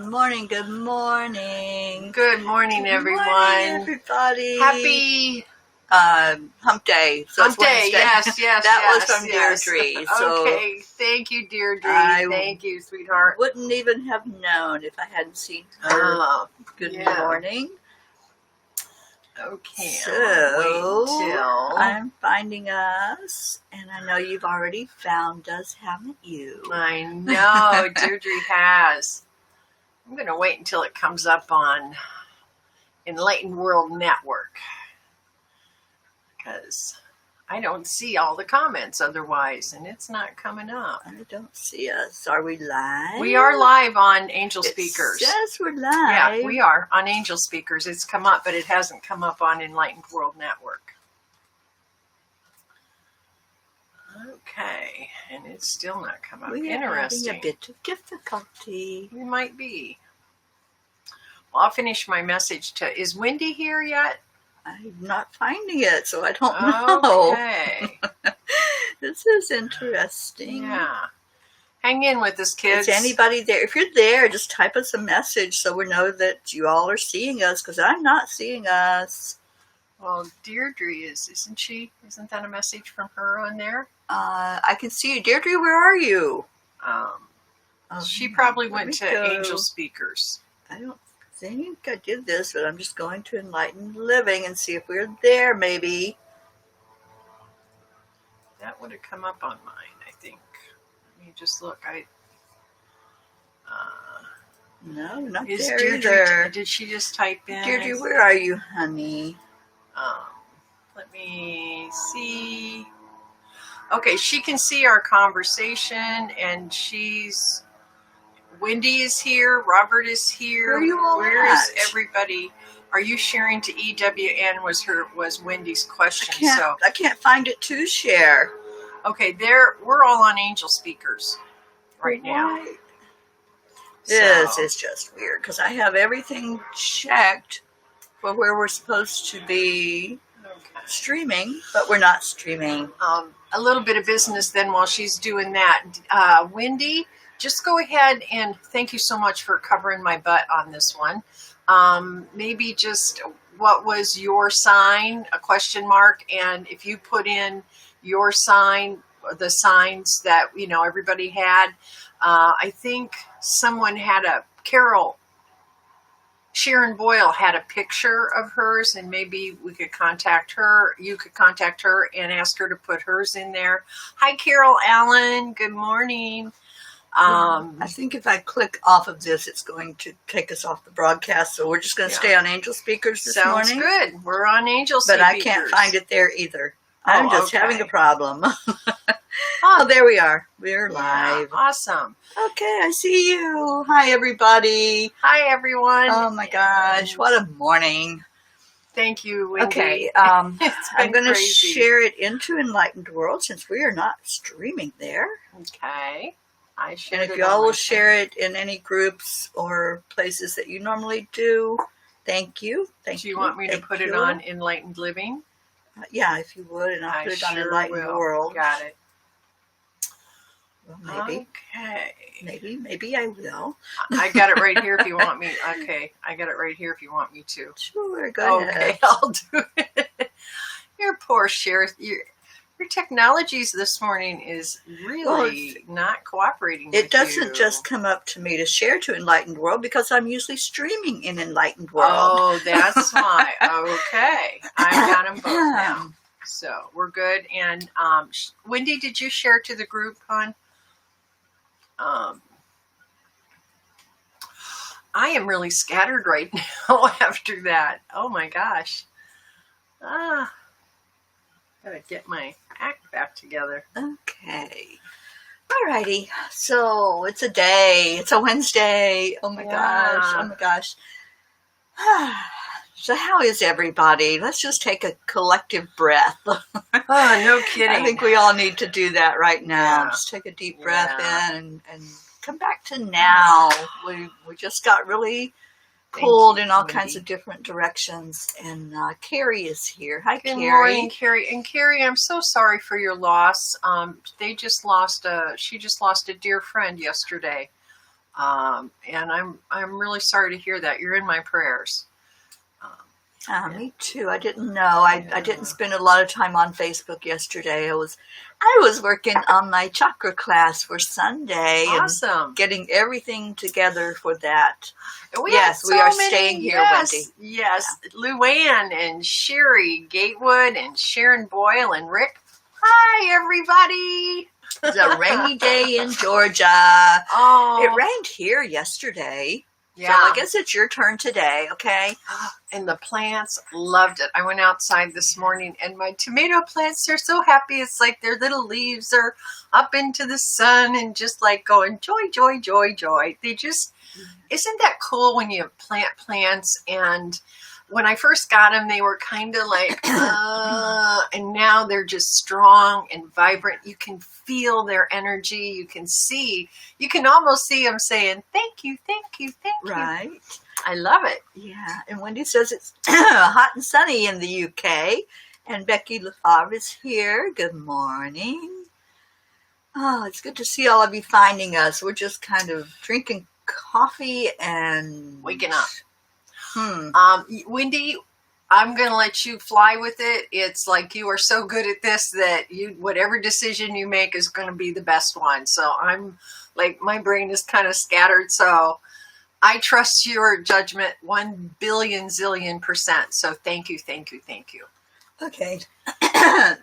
morning, good morning. Good morning, everyone. Good morning, everybody. Happy Hump Day. So Hump Day, yes. That was from Deirdre. So okay, thank you, Deirdre. Thank you, sweetheart. Wouldn't even have known if I hadn't seen her. Good morning. Okay, so I'm finding us, and I know you've already found us, haven't you? I know, Deirdre has. I'm going to wait until it comes up on Enlightened World Network, because I don't see all the comments otherwise, and it's not coming up. I don't see us. Are we live? We are live on Angel Speakers. Yes, we're live. Yeah, we are on Angel Speakers. It's come up, but it hasn't come up on Enlightened World Network. Okay, and it's still not come up. We are Interesting. having a bit of difficulty. We might be. Well, I'll finish my message to. Is Wendy here yet? I'm not finding it, so I don't know. Okay. This is interesting. Yeah. Hang in with us, kids. Is anybody there? If you're there, just type us a message so we know that you all are seeing us, because I'm not seeing us. Well, Deirdre isn't she? Isn't that a message from her on there? I can see you. Deirdre, where are you? She probably went to Angel Speakers. I don't think I did this, but I'm just going to Enlightened Living and see if we're there, maybe. That would have come up on mine, I think. Let me just look. No, not is there Deirdre, either. Did she just type in? Deirdre, where are you, honey? Let me see. Okay, she can see our conversation, and Wendy is here. Robert is here. Where are you all Where at? is everybody? Are you sharing to EWN? Was Wendy's question. I can't find it to share. Okay, we're all on Angel Speakers right now. This is just weird because I have everything checked for where we're supposed to be streaming, but we're not streaming. A little bit of business then while she's doing that. Wendy, just go ahead and thank you so much for covering my butt on this one. Maybe just what was your sign, a question mark, and if you put in your sign, the signs that everybody had. I think someone had Sharon Boyle had a picture of hers, and maybe we could contact her. You could contact her and ask her to put hers in there. Hi, Carol Allen. Good morning. I think if I click off of this, it's going to take us off the broadcast. So we're just going to stay on Angel Speakers this morning. Sounds good. We're on Angel Speakers. But I can't find it there either. I'm just having a problem. There we are. We're live. Awesome. Okay, I see you. Hi, everybody. Hi, everyone. Oh, my gosh. What a morning. Thank you, Wendy. Okay, I'm going to share it into Enlightened World since we are not streaming there. Okay. And if you all will share it in any groups or places that you normally do, thank you. Thank you. Do you want me to put it on Enlightened Living? Yeah, if you would, and I'll put it on Enlightened World. Got it. Well, maybe. Okay. Maybe I will. I got it right here if you want me. Okay, I got it right here if you want me to. Sure, go ahead. Okay, I'll do it. Your poor Sheriff. Your technologies this morning is really not cooperating with you. It doesn't just come up to me to share to Enlightened World because I'm usually streaming in Enlightened World. Oh, that's why. Okay. I've got them both now. So we're good. And Wendy, did you share to the group, hon? I am really scattered right now after that. Oh my gosh. Gotta get my act back together. Okay. Alrighty. So it's a day. It's a Wednesday. Oh my gosh. Oh my gosh. So how is everybody? Let's just take a collective breath. No kidding. I think we all need to do that right now. Yeah. Just take a deep breath in and come back to now. We just got really pulled in all kinds of different directions. And Carrie is here. Hi, Carrie. Good morning, Carrie. And Carrie, I'm so sorry for your loss. She just lost a dear friend yesterday. And I'm really sorry to hear that. You're in my prayers. Me too. I didn't know. I didn't spend a lot of time on Facebook yesterday. I was working on my chakra class for Sunday. Awesome. And getting everything together for that. We we are staying here, Wendy. Yes. Yeah. Luann and Sherry Gatewood and Sharon Boyle and Rick. Hi, everybody. It's a rainy day in Georgia. Oh. It rained here yesterday. Yeah. So I guess it's your turn today, okay? And the plants loved it. I went outside this morning and my tomato plants are so happy. It's like their little leaves are up into the sun and just like going joy, joy, joy, joy. They just, isn't that cool when you plant plants? And when I first got them, they were kind of like, and now they're just strong and vibrant. You can feel their energy. You can almost see them saying, thank you, thank you, thank you. Right. I love it. Yeah. And Wendy says it's hot and sunny in the UK. And Becky LaFave is here. Good morning. Oh, it's good to see all of you finding us. We're just kind of drinking coffee and waking up. Wendy, I'm going to let you fly with it. It's like you are so good at this that whatever decision you make is going to be the best one. So I'm like, my brain is kind of scattered. So I trust your judgment 1 billion zillion %. So thank you, thank you, thank you. Okay.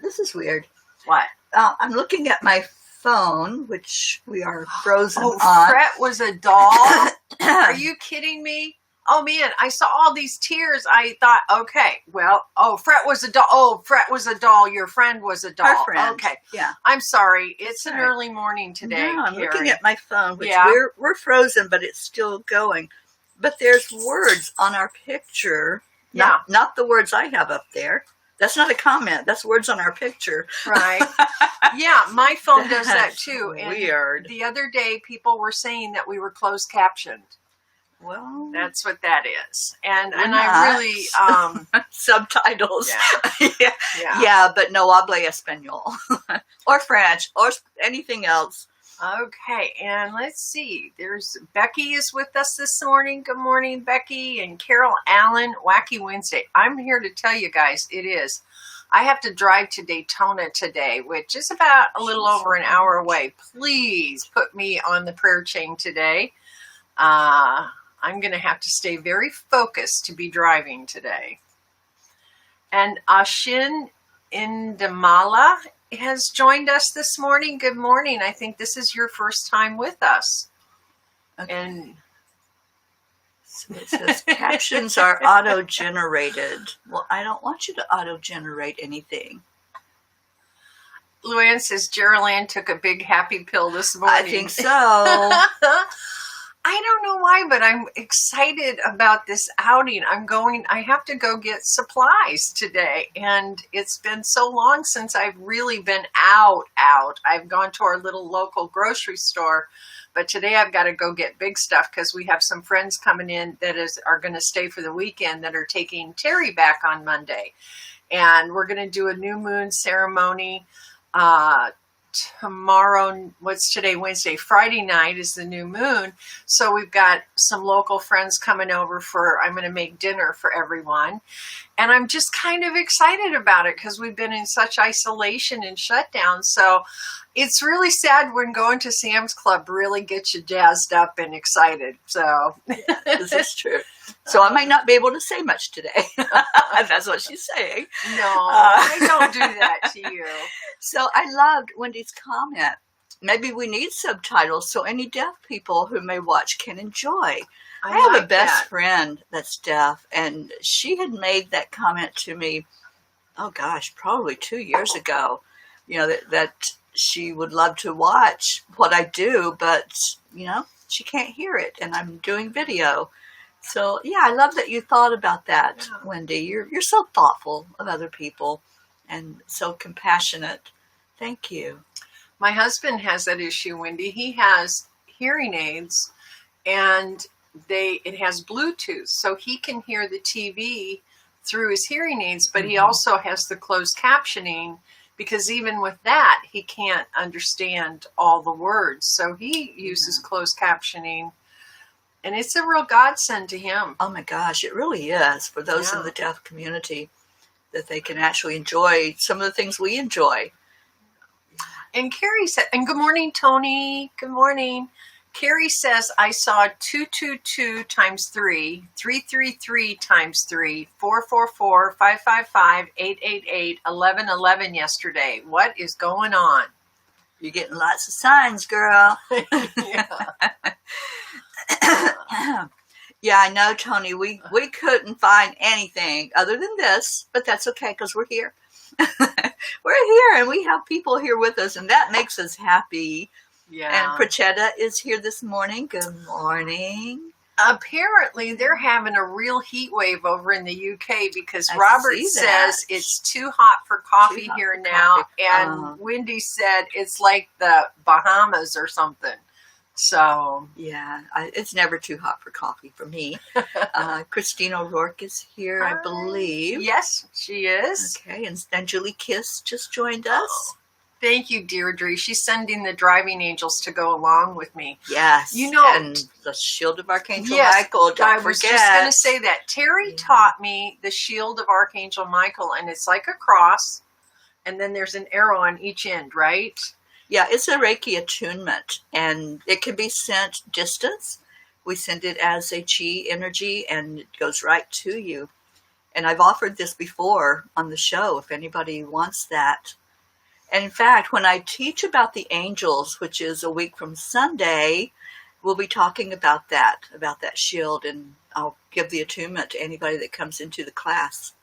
This is weird. What? I'm looking at my phone, which we are frozen on. Fret was a doll? Are you kidding me? Oh man, I saw all these tears. I thought, okay, well, Fret was a doll. Oh, Fret was a doll. Your friend was a doll. Our friend. Okay. Yeah. I'm sorry. It's an early morning today. No, I'm Teri. looking at my phone, which we're frozen, but it's still going. But there's words on our picture. Not the words I have up there. That's not a comment. That's words on our picture. Right. Yeah, my phone does that too. And weird. The other day, people were saying that we were closed captioned. Well, that's what that is. And I really subtitles. Yeah, but no habla español or French or anything else. Okay, and let's see. There's Becky is with us this morning. Good morning, Becky and Carol Allen. Wacky Wednesday. I'm here to tell you guys it is. I have to drive to Daytona today, which is about a little over an hour away. Please put me on the prayer chain today. I'm going to have to stay very focused to be driving today. And Ashin Indamala has joined us this morning. Good morning. I think this is your first time with us. Okay. And so it says captions are auto-generated. Well, I don't want you to auto-generate anything. Luann says Jeryl took a big happy pill this morning. I think so. I don't know why, but I'm excited about this outing. I have to go get supplies today. And it's been so long since I've really been out. I've gone to our little local grocery store, but today I've got to go get big stuff because we have some friends coming in that are going to stay for the weekend that are taking Teri back on Monday. And we're going to do a new moon ceremony, tomorrow. What's today? Wednesday. Friday night is the new moon. So we've got some local friends coming over I'm going to make dinner for everyone. And I'm just kind of excited about it because we've been in such isolation and shutdown. So it's really sad when going to Sam's Club really gets you jazzed up and excited. So yeah, this is true. So I might not be able to say much today. That's what she's saying. No, I don't do that to you. So I loved Wendy's comment. Maybe we need subtitles so any deaf people who may watch can enjoy. I have a best friend that's deaf, and she had made that comment to me, oh gosh, probably 2 years ago, that she would love to watch what I do, but, she can't hear it, and I'm doing video. So, yeah, I love that you thought about that, Wendy. You're so thoughtful of other people and so compassionate. Thank you. My husband has that issue, Wendy. He has hearing aids, and it has Bluetooth, so he can hear the TV through his hearing aids, but he also has the closed captioning because even with that, he can't understand all the words. So he uses closed captioning And it's a real godsend to him. Oh my gosh, it really is for those in the deaf community, that they can actually enjoy some of the things we enjoy. And Carrie said, and good morning, Tony. Good morning. Carrie says, I saw 222 times 3, 333 times 3, 444, 555, 888, 1111 yesterday. What is going on? You're getting lots of signs, girl. Yeah, I know, Tony. We couldn't find anything other than this, but that's okay because we're here. We're here, and we have people here with us, and that makes us happy. Yeah. And Prochetta is here this morning. Good morning. Apparently, they're having a real heat wave over in the UK because Robert says it's too hot for coffee here now, and Wendy said it's like the Bahamas or something. So yeah, it's never too hot for coffee for me. Christina O'Rourke is here, I believe. Yes, she is. Okay, and Julie Kiss just joined us. Thank you, Deirdre. She's sending the driving angels to go along with me. Yes, you know, and the shield of Archangel Michael. Don't forget. I was just going to say that. Teri taught me the shield of Archangel Michael, and it's like a cross, and then there's an arrow on each end, right? Yeah, it's a Reiki attunement, and it can be sent distance. We send it as a chi energy, and it goes right to you. And I've offered this before on the show if anybody wants that. And in fact, when I teach about the angels, which is a week from Sunday, we'll be talking about that shield, and I'll give the attunement to anybody that comes into the class.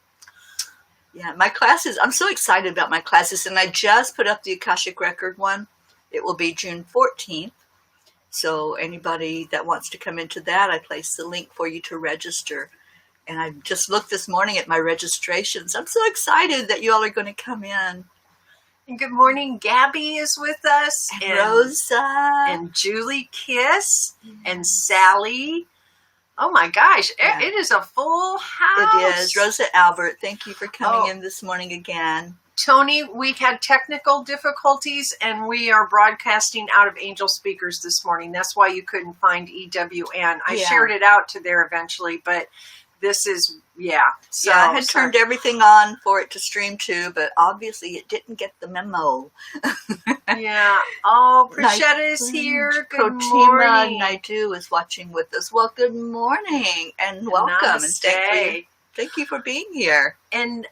Yeah, my classes, I'm so excited about my classes, and I just put up the Akashic Record one. It will be June 14th. So anybody that wants to come into that, I place the link for you to register. And I just looked this morning at my registrations. I'm so excited that you all are going to come in. And good morning, Gabby is with us. And Rosa. And Julie Kiss. And Sally. Oh my gosh, it is a full house. It is. Rosa Albert, thank you for coming in this morning again. Tony, we had technical difficulties, and we are broadcasting out of Angel Speakers this morning. That's why you couldn't find EWN. I shared it out to there eventually, but this is, So I had turned everything on for it to stream to, but obviously it didn't get the memo. Oh, Prochetta is here. Good morning. Naidu is watching with us. Well, good morning and welcome. Namaste. And thank you for being here. And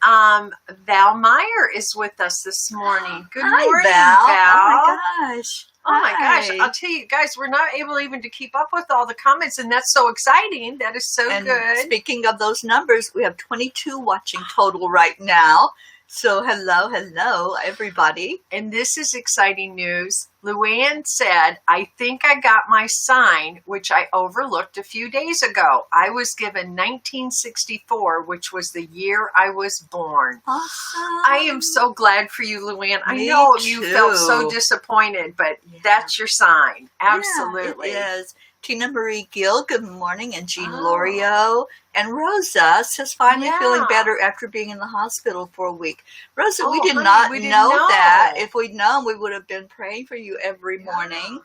Val Meyer is with us this morning. Good morning, Val. Val. Oh my gosh. Oh my gosh, I'll tell you guys, we're not able even to keep up with all the comments, and that's so exciting. That is so good. Speaking of those numbers, we have 22 watching total right now. So hello, everybody. And this is exciting news. Luann said, I think I got my sign, which I overlooked a few days ago. I was given 1964, which was the year I was born. Awesome. I am so glad for you, Luann. I know you felt so disappointed, but that's your sign. Absolutely. Yeah, it is. Tina Marie Gill, good morning, and Jean Lorio. And Rosa says, finally feeling better after being in the hospital for a week. Rosa, we did not know that. If we'd known, we would have been praying for you every morning.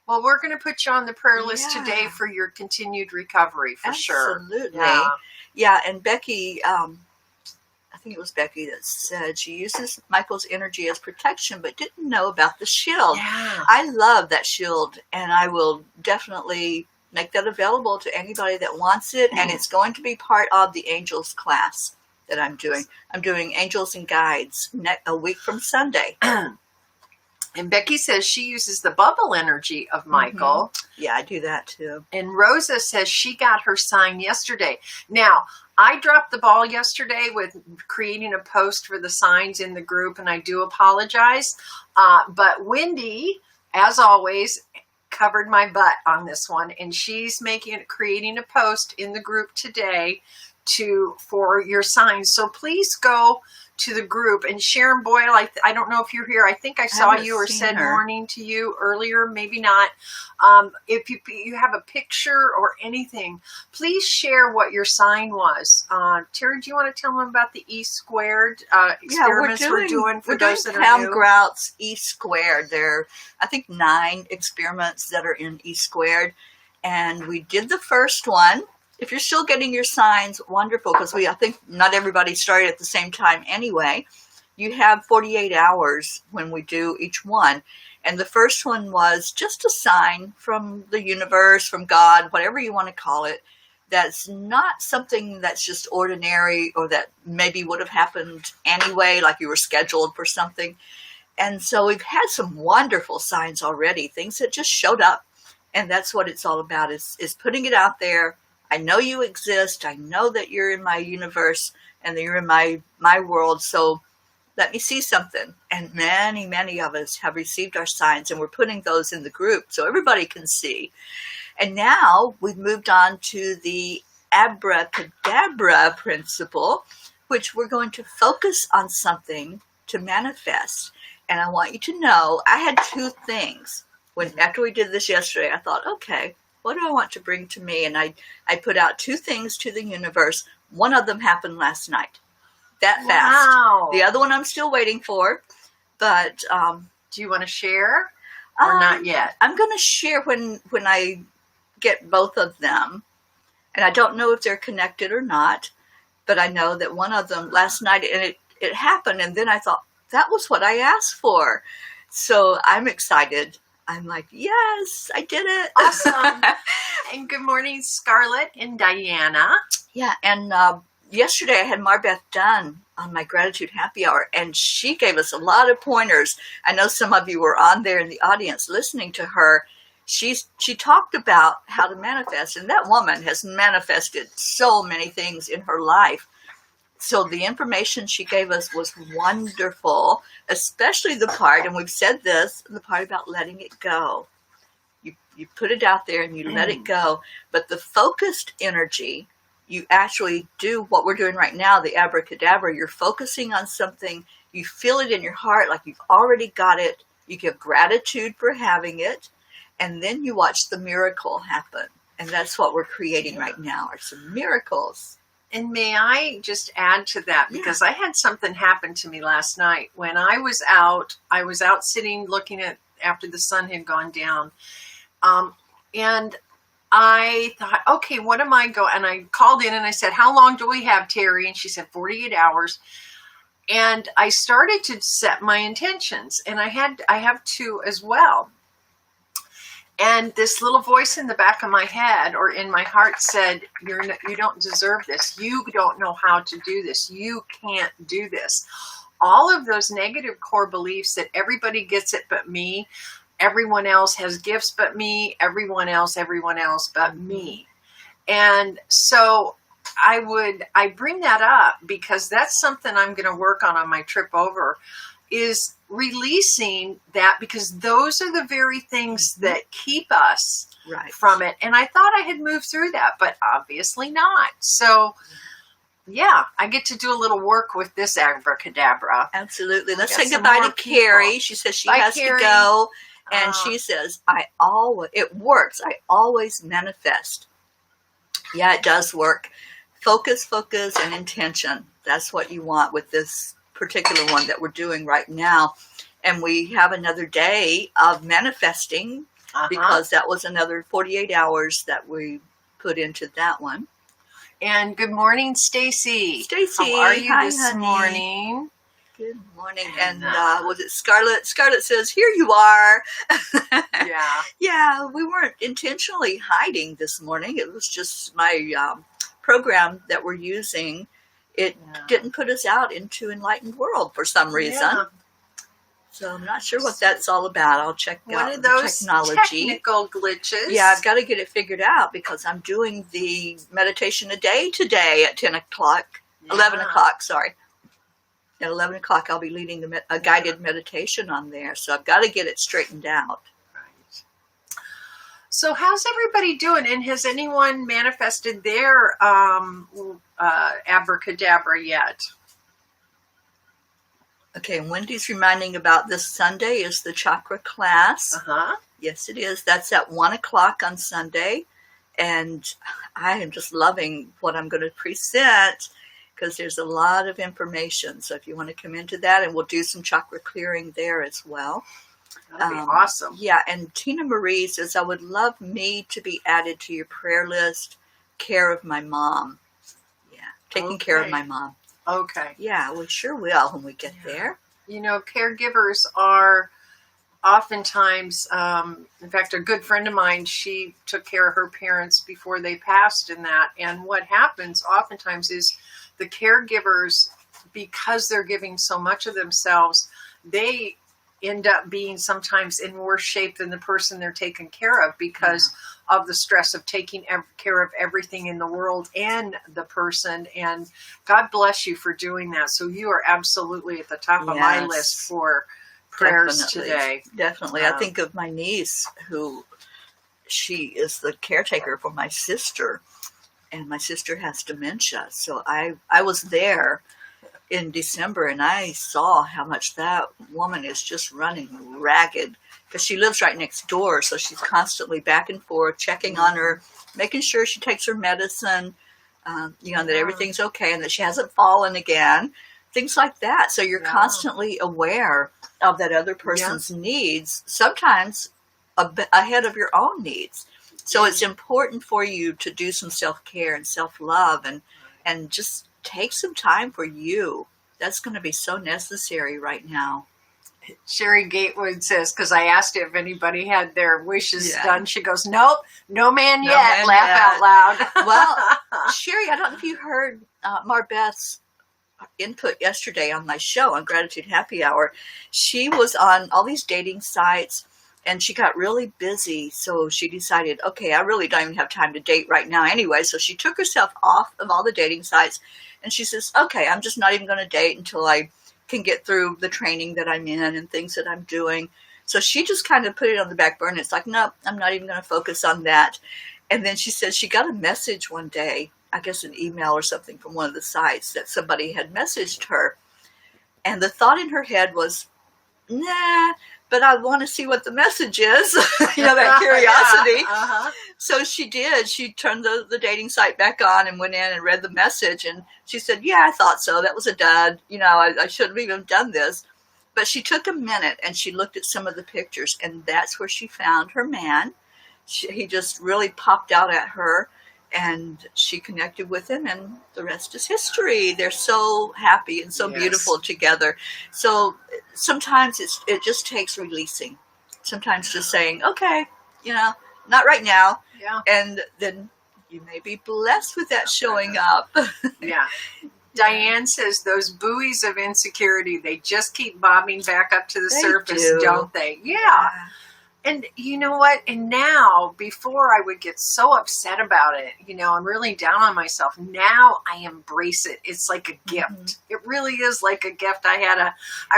Well, we're going to put you on the prayer list today for your continued recovery, for sure. Absolutely. Yeah, and Becky, I think it was Becky that said she uses Michael's energy as protection, but didn't know about the shield. Yeah. I love that shield, and I will definitely make that available to anybody that wants it. And it's going to be part of the Angels class that I'm doing. I'm doing Angels and Guides a week from Sunday. And Becky says she uses the bubble energy of Michael. Yeah, I do that too. And Rosa says she got her sign yesterday. Now, I dropped the ball yesterday with creating a post for the signs in the group, and I do apologize. But Wendy, as always, covered my butt on this one, and she's creating a post in the group today for your signs. So please go to the group. And Sharon Boyle, I don't know if you're here. I think I saw you or said morning to you earlier, maybe not. If you have a picture or anything, please share what your sign was. Teri, do you want to tell them about the E squared experiments we're doing for those that are new? Pam Grout's E squared. There are, I think, 9 experiments that are in E squared. And we did the first one. If you're still getting your signs, wonderful, because I think not everybody started at the same time anyway. You have 48 hours when we do each one. And the first one was just a sign from the universe, from God, whatever you want to call it, that's not something that's just ordinary or that maybe would have happened anyway, like you were scheduled for something. And so we've had some wonderful signs already, things that just showed up. And that's what it's all about, is putting it out there. I know you exist. I know that you're in my universe and that you're in my world. So let me see something. And many, many of us have received our signs, and we're putting those in the group so everybody can see. And now we've moved on to the abracadabra principle, which we're going to focus on something to manifest. And I want you to know, I had two things. After we did this yesterday, I thought, okay, what do I want to bring to me? And I put out two things to the universe. One of them happened last night. That fast. Wow. The other one I'm still waiting for. But do you want to share or not yet? I'm going to share when I get both of them. And I don't know if they're connected or not. But I know that one of them last night, and it happened. And then I thought, that was what I asked for. So I'm excited. I'm like, yes, I did it. Awesome. And good morning, Scarlett and Diana. Yeah, and yesterday I had Marbeth Dunn on my Gratitude Happy Hour, and she gave us a lot of pointers. I know some of you were on there in the audience listening to her. She talked about how to manifest, and that woman has manifested so many things in her life. So the information she gave us was wonderful, especially the part, and we've said this, the part about letting it go. You put it out there and you let it go. But the focused energy, you actually do what we're doing right now, the abracadabra. You're focusing on something. You feel it in your heart like you've already got it. You give gratitude for having it. And then you watch the miracle happen. And that's what we're creating right now, are some miracles. And may I just add to that, because I had something happen to me last night when I was out sitting looking at after the sun had gone down. And I thought, okay, what am I going? And I called in and I said, how long do we have, Teri? And she said, 48 hours. And I started to set my intentions, and I have two as well. And this little voice in the back of my head or in my heart said, you don't deserve this. You don't know how to do this. You can't do this. All of those negative core beliefs that everybody gets it but me, everyone else has gifts but me, everyone else but me. And so I bring that up because that's something I'm going to work on my trip over, is releasing that, because those are the very things that keep us from it. And I thought I had moved through that, but obviously not. So yeah, I get to do a little work with this abracadabra. Absolutely. Let's say goodbye to Carrie. She says she has to go. And she says, it works. I always manifest. Yeah, it does work. Focus, and intention. That's what you want with this particular one that we're doing right now. And we have another day of manifesting because that was another 48 hours that we put into that one. And good morning, Stacy. Stacy, how are you this honey. morning? Good morning. And was it Scarlett? Scarlett says, here you are. Yeah. Yeah, we weren't intentionally hiding this morning. It was just my program that we're using. It didn't put us out into Enlightened World for some reason. Yeah. So I'm not sure what that's all about. I'll check out one of those technology. Technical glitches. Yeah, I've got to get it figured out because I'm doing the meditation a day today at 10 o'clock, 11 o'clock, sorry. At 11 o'clock, I'll be leading a guided meditation on there. So I've got to get it straightened out. Right. So how's everybody doing? And has anyone manifested their abracadabra yet? Okay, Wendy's reminding about this Sunday is the chakra class. Yes, it is. That's at 1 o'clock on Sunday. And I am just loving what I'm going to present because there's a lot of information. So if you want to come into that, and we'll do some chakra clearing there as well. That'd be awesome. Yeah, and Tina Marie says, I would love me to be added to your prayer list. Care of my mom. Yeah, taking care of my mom. Okay. Yeah, we sure will when we get there. You know, caregivers are oftentimes, in fact, a good friend of mine, she took care of her parents before they passed in that. And what happens oftentimes is the caregivers, because they're giving so much of themselves, they end up being sometimes in worse shape than the person they're taking care of because of the stress of taking care of everything in the world and the person. And God bless you for doing that. So you are absolutely at the top of my list for prayers today. Definitely. I think of my niece who she is the caretaker for my sister, and my sister has dementia. So I was there in December, and I saw how much that woman is just running ragged because she lives right next door. So she's constantly back and forth, checking on her, making sure she takes her medicine, that everything's okay and that she hasn't fallen again, things like that. So you're constantly aware of that other person's needs, sometimes ahead of your own needs. So it's important for you to do some self-care and self-love and just take some time for you. That's going to be so necessary right now. Sherry Gatewood says, because I asked if anybody had their wishes done, she goes, nope, no man yet. Laugh out loud. Well, Sherry, I don't know if you heard Marbeth's input yesterday on my show on Gratitude Happy Hour. She was on all these dating sites, and she got really busy, so she decided, okay, I really don't even have time to date right now anyway. So she took herself off of all the dating sites, and she says, okay, I'm just not even going to date until I can get through the training that I'm in and things that I'm doing. So she just kind of put it on the back burner. It's like, nope, I'm not even going to focus on that. And then she says she got a message one day, I guess an email or something from one of the sites, that somebody had messaged her. And the thought in her head was, nah, but I want to see what the message is, that curiosity. So she did. She turned the dating site back on and went in and read the message. And she said, yeah, I thought so. That was a dud. I shouldn't have even done this. But she took a minute and she looked at some of the pictures, and that's where she found her man. He just really popped out at her, and she connected with him, and the rest is history. They're so happy and so beautiful together. So sometimes it just takes releasing. Sometimes just saying, okay, not right now. Yeah. And then you may be blessed with that showing up. Yeah. Diane says those buoys of insecurity, they just keep bobbing back up to the surface, don't they? Yeah. And you know what? And now, before I would get so upset about it, I'm really down on myself. Now I embrace it. It's like a gift. Mm-hmm. It really is like a gift. I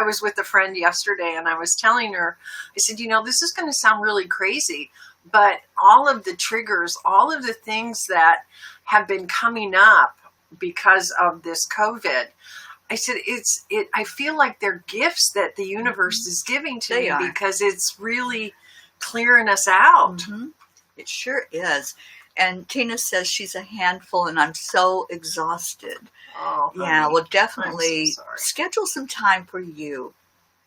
was with a friend yesterday, and I was telling her, I said, this is going to sound really crazy, but all of the triggers, all of the things that have been coming up because of this COVID, I said, I feel like they're gifts that the universe is giving to me because it's really clearing us out. Mm-hmm. It sure is. And Tina says she's a handful and I'm so exhausted. Oh, yeah, honey. Well, definitely schedule some time for you,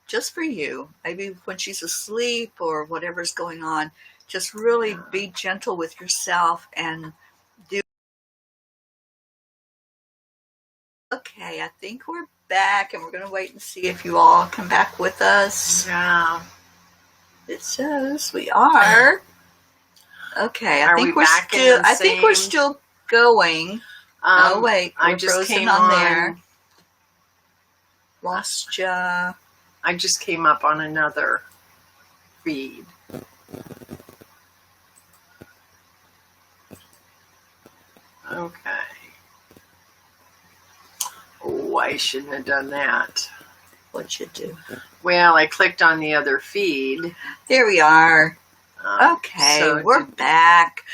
just for you. Maybe when she's asleep or whatever's going on, just really be gentle with yourself and do. Okay, I think we're back, and we're going to wait and see if you all come back with us. Yeah. It says we are. Okay, I think we're still going. Oh wait, I just came on there. Lost ya. I just came up on another feed. Okay. Oh, I shouldn't have done that. What'd you do? Well, I clicked on the other feed. There we are. Okay, so we're back.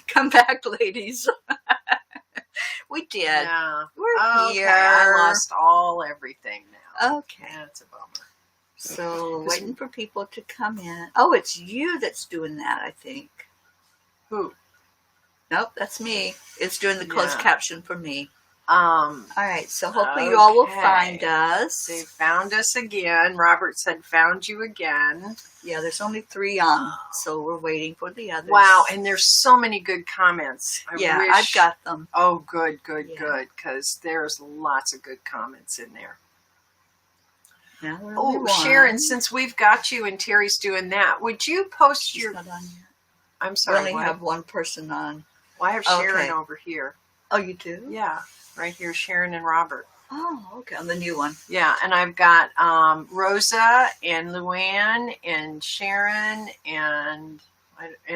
Come back, ladies. We did. Yeah. We're here. I lost everything now. Okay. That's a bummer. So, waiting for people to come in. Oh, it's you that's doing that, I think. Who? Nope, that's me. It's doing the closed caption for me. All right, so hopefully you all will find us. They found us again. Robert said, found you again. Yeah, there's only 3 on, so we're waiting for the others. Wow, and there's so many good comments. I've got them. Oh, good, because there's lots of good comments in there. Sharon, since we've got you and Teri's doing that, would you post She's not on yet. I'm sorry. We only have one person on. Well, I have Sharon over here. Oh, you do? Yeah, right here, Sharon and Robert. Oh, okay, on the new one. Yeah, and I've got Rosa and Luann and Sharon and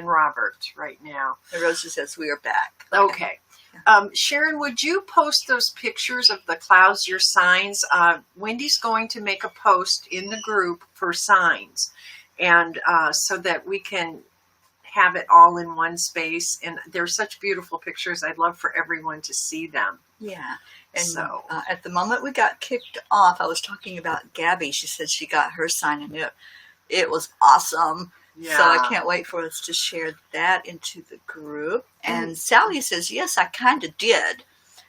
Robert right now. And Rosa says we are back. Okay. Sharon, would you post those pictures of the clouds, your signs? Wendy's going to make a post in the group for signs, and so that we can have it all in one space. And they're such beautiful pictures. I'd love for everyone to see them. Yeah. And so at the moment we got kicked off, I was talking about Gabby. She said she got her sign, and it was awesome. Yeah. So I can't wait for us to share that into the group. And Sally says, yes, I kind of did.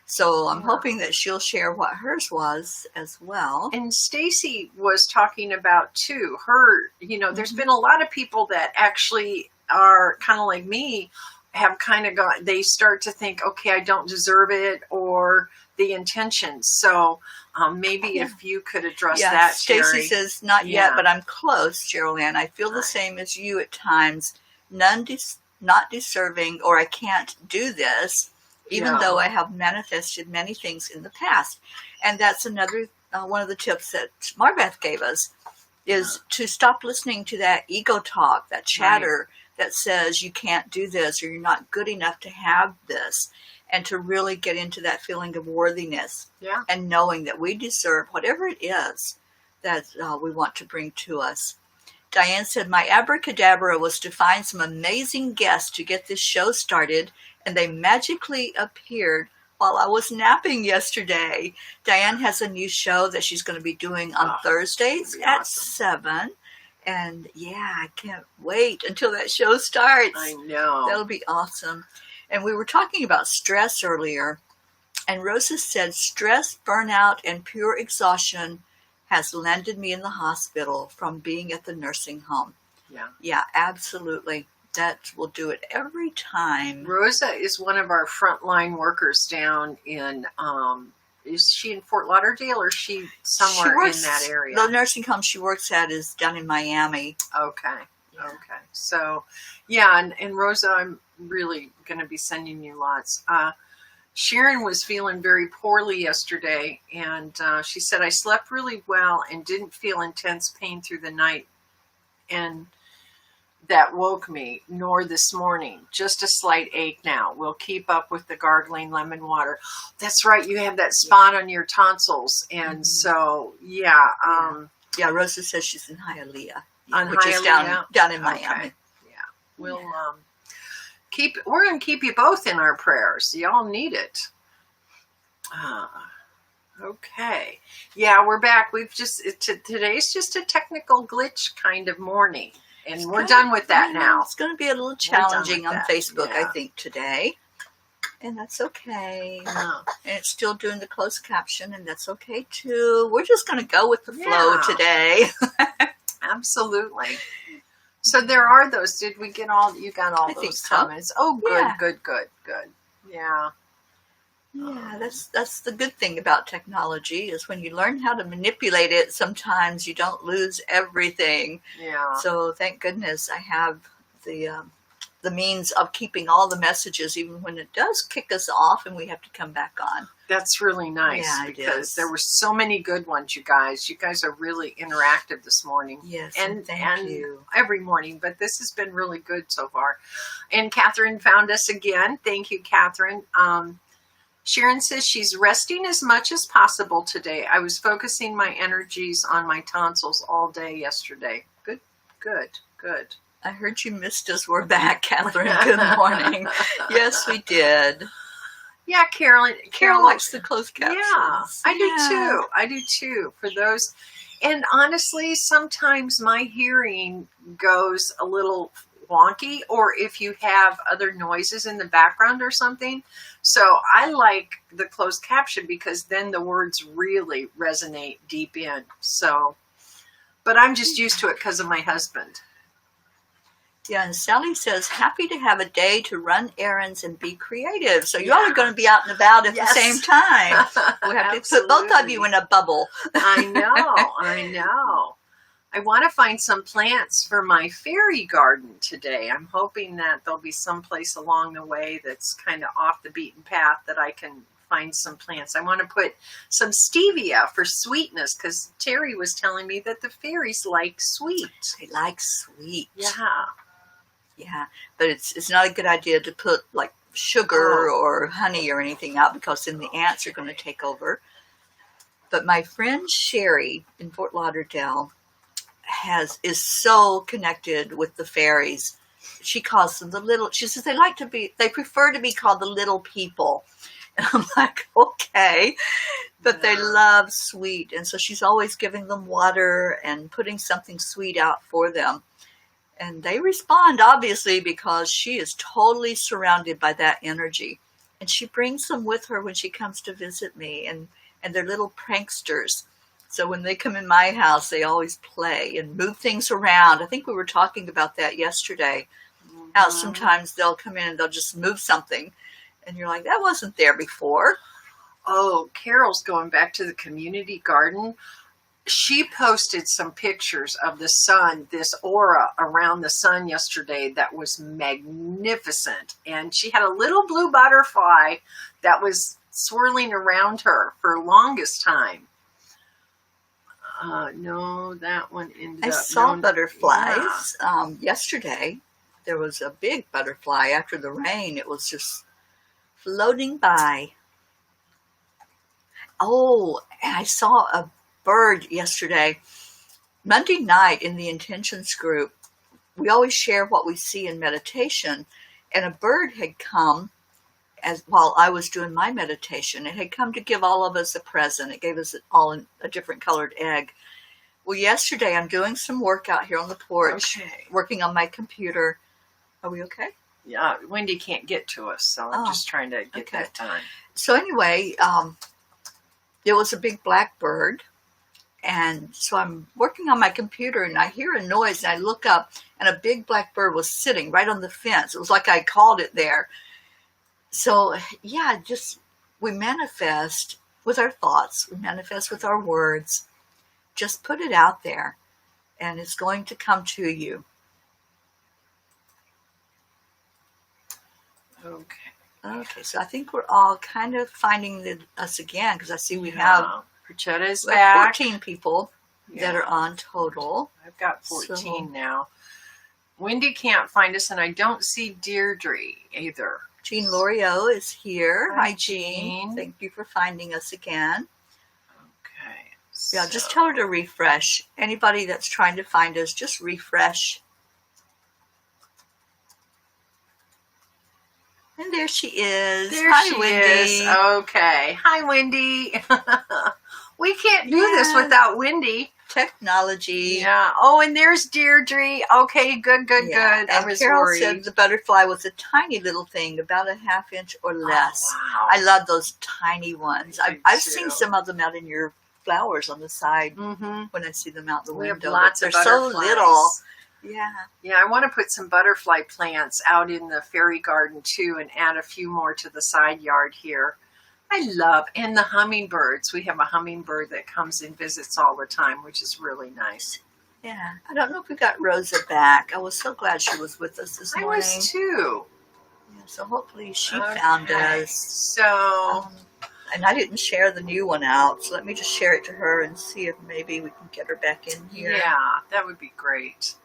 So I'm hoping that she'll share what hers was as well. And Stacy was talking about, too, her, there's been a lot of people that actually are kind of like me, have kind of got, they start to think, okay, I don't deserve it, or the intentions. So maybe if you could address that, Stacy says, not yet, but I'm close, Jeryl Ann. I feel the same as you at times. Not deserving, or I can't do this, even though I have manifested many things in the past. And that's another one of the tips that Marbeth gave us, is to stop listening to that ego talk, that chatter that says you can't do this, or you're not good enough to have this, and to really get into that feeling of worthiness and knowing that we deserve whatever it is that we want to bring to us. Diane said, my abracadabra was to find some amazing guests to get this show started, and they magically appeared while I was napping yesterday. Diane has a new show that she's going to be doing on Thursdays at 7. And I can't wait until that show starts. I know. That'll be awesome. And we were talking about stress earlier, and Rosa said stress, burnout, and pure exhaustion has landed me in the hospital from being at the nursing home. Yeah, absolutely. That will do it every time. Rosa is one of our frontline workers down in, is she in Fort Lauderdale, or is she somewhere in that area? The nursing home she works at is down in Miami. Okay. Okay. So, and Rosa, I'm really going to be sending you lots. Sharon was feeling very poorly yesterday, and she said, I slept really well and didn't feel intense pain through the night, and that woke me, nor this morning. Just a slight ache now. We'll keep up with the gargling lemon water. That's right. You have that spot on your tonsils. And so, Rosa says she's in Hialeah, which is down in Miami. Okay. Yeah. We'll we're going to keep you both in our prayers. Y'all need it. Okay. Yeah, we're back. Today's just a technical glitch kind of morning. And we're done with that now. It's going to be a little challenging on Facebook, I think, today. And that's okay. And it's still doing the closed caption, and that's okay, too. We're just going to go with the flow today. Absolutely. So there are those. Did we get all? You got all those comments. Oh, good. Yeah. Yeah, that's the good thing about technology, is when you learn how to manipulate it, sometimes you don't lose everything. Yeah. So thank goodness I have the means of keeping all the messages, even when it does kick us off and we have to come back on. That's really nice, because there were so many good ones, you guys. You guys are really interactive this morning. Yes, and thank you. Every morning, but this has been really good so far. And Catherine found us again. Thank you, Catherine. Sharon says she's resting as much as possible today. I was focusing my energies on my tonsils all day yesterday. Good. I heard you missed us. We're back, Catherine. Good morning. Yes, we did. Yeah, Carol likes the closed captions. Yeah, I do too. For those, and honestly, sometimes my hearing goes a little wonky, or if you have other noises in the background or something. So I like the closed caption because then the words really resonate deep in. So, but I'm just used to it because of my husband. Yeah, and Sally says, happy to have a day to run errands and be creative. So you all are going to be out and about at the same time. We have to put both of you in a bubble. I know. I want to find some plants for my fairy garden today. I'm hoping that there'll be some place along the way that's kind of off the beaten path that I can find some plants. I want to put some stevia for sweetness because Teri was telling me that the fairies like sweet. They like sweet. Yeah, but it's not a good idea to put like sugar or honey or anything out because then the ants are going to take over. But my friend Sherry in Fort Lauderdale is so connected with the fairies. She calls them the little. She says they prefer to be called the little people. And I'm like, okay, but they love sweet, and so she's always giving them water and putting something sweet out for them. And they respond, obviously, because she is totally surrounded by that energy. And she brings them with her when she comes to visit me. And they're little pranksters. So when they come in my house, they always play and move things around. I think we were talking about that yesterday. How sometimes they'll come in and they'll just move something. And you're like, that wasn't there before. Oh, Carol's going back to the community garden. She posted some pictures of the sun, this aura around the sun yesterday that was magnificent. And she had a little blue butterfly that was swirling around her for the longest time. No, that one ended up... I saw butterflies yesterday. There was a big butterfly after the rain. It was just floating by. Oh, and I saw a bird yesterday. Monday night in the intentions group, we always share what we see in meditation, and a bird had come while I was doing my meditation. It had come to give all of us a present. It gave us all a different colored egg. Well, yesterday I'm doing some work out here on the porch, working on my computer. Are we okay? Yeah, Wendy can't get to us, so I'm just trying to get that done. So anyway, there was a big black bird. And so I'm working on my computer and I hear a noise and I look up and a big black bird was sitting right on the fence. It was like I called it there. So yeah, we manifest with our thoughts. We manifest with our words. Just put it out there and it's going to come to you. Okay, so I think we're all kind of finding us again because I see we have... Prochetta's back. 14 people that are on total. I've got 14 now. Wendy can't find us, and I don't see Deirdre either. Jean Loriot is here. Hi, Jean. Thank you for finding us again. Okay. Yeah, just tell her to refresh. Anybody that's trying to find us, just refresh. And there she is. Hi, Wendy. Is. Okay. Hi, Wendy. We can't do this without Wendy. Technology. Yeah. Oh, and there's Deirdre. Okay, good. And I was Carol worried. said the butterfly was a tiny little thing, about a ½ inch or less. Oh, wow. I love those tiny ones. I've seen some of them out in your flowers on the side when I see them out the window. We have lots of butterflies. So little. Yeah, I want to put some butterfly plants out in the fairy garden too and add a few more to the side yard here. And the hummingbirds. We have a hummingbird that comes and visits all the time, which is really nice. Yeah, I don't know if we got Rosa back. I was so glad she was with us this morning. I was too. Yeah, so hopefully she found us. So... and I didn't share the new one out, so let me just share it to her and see if maybe we can get her back in here. Yeah, that would be great.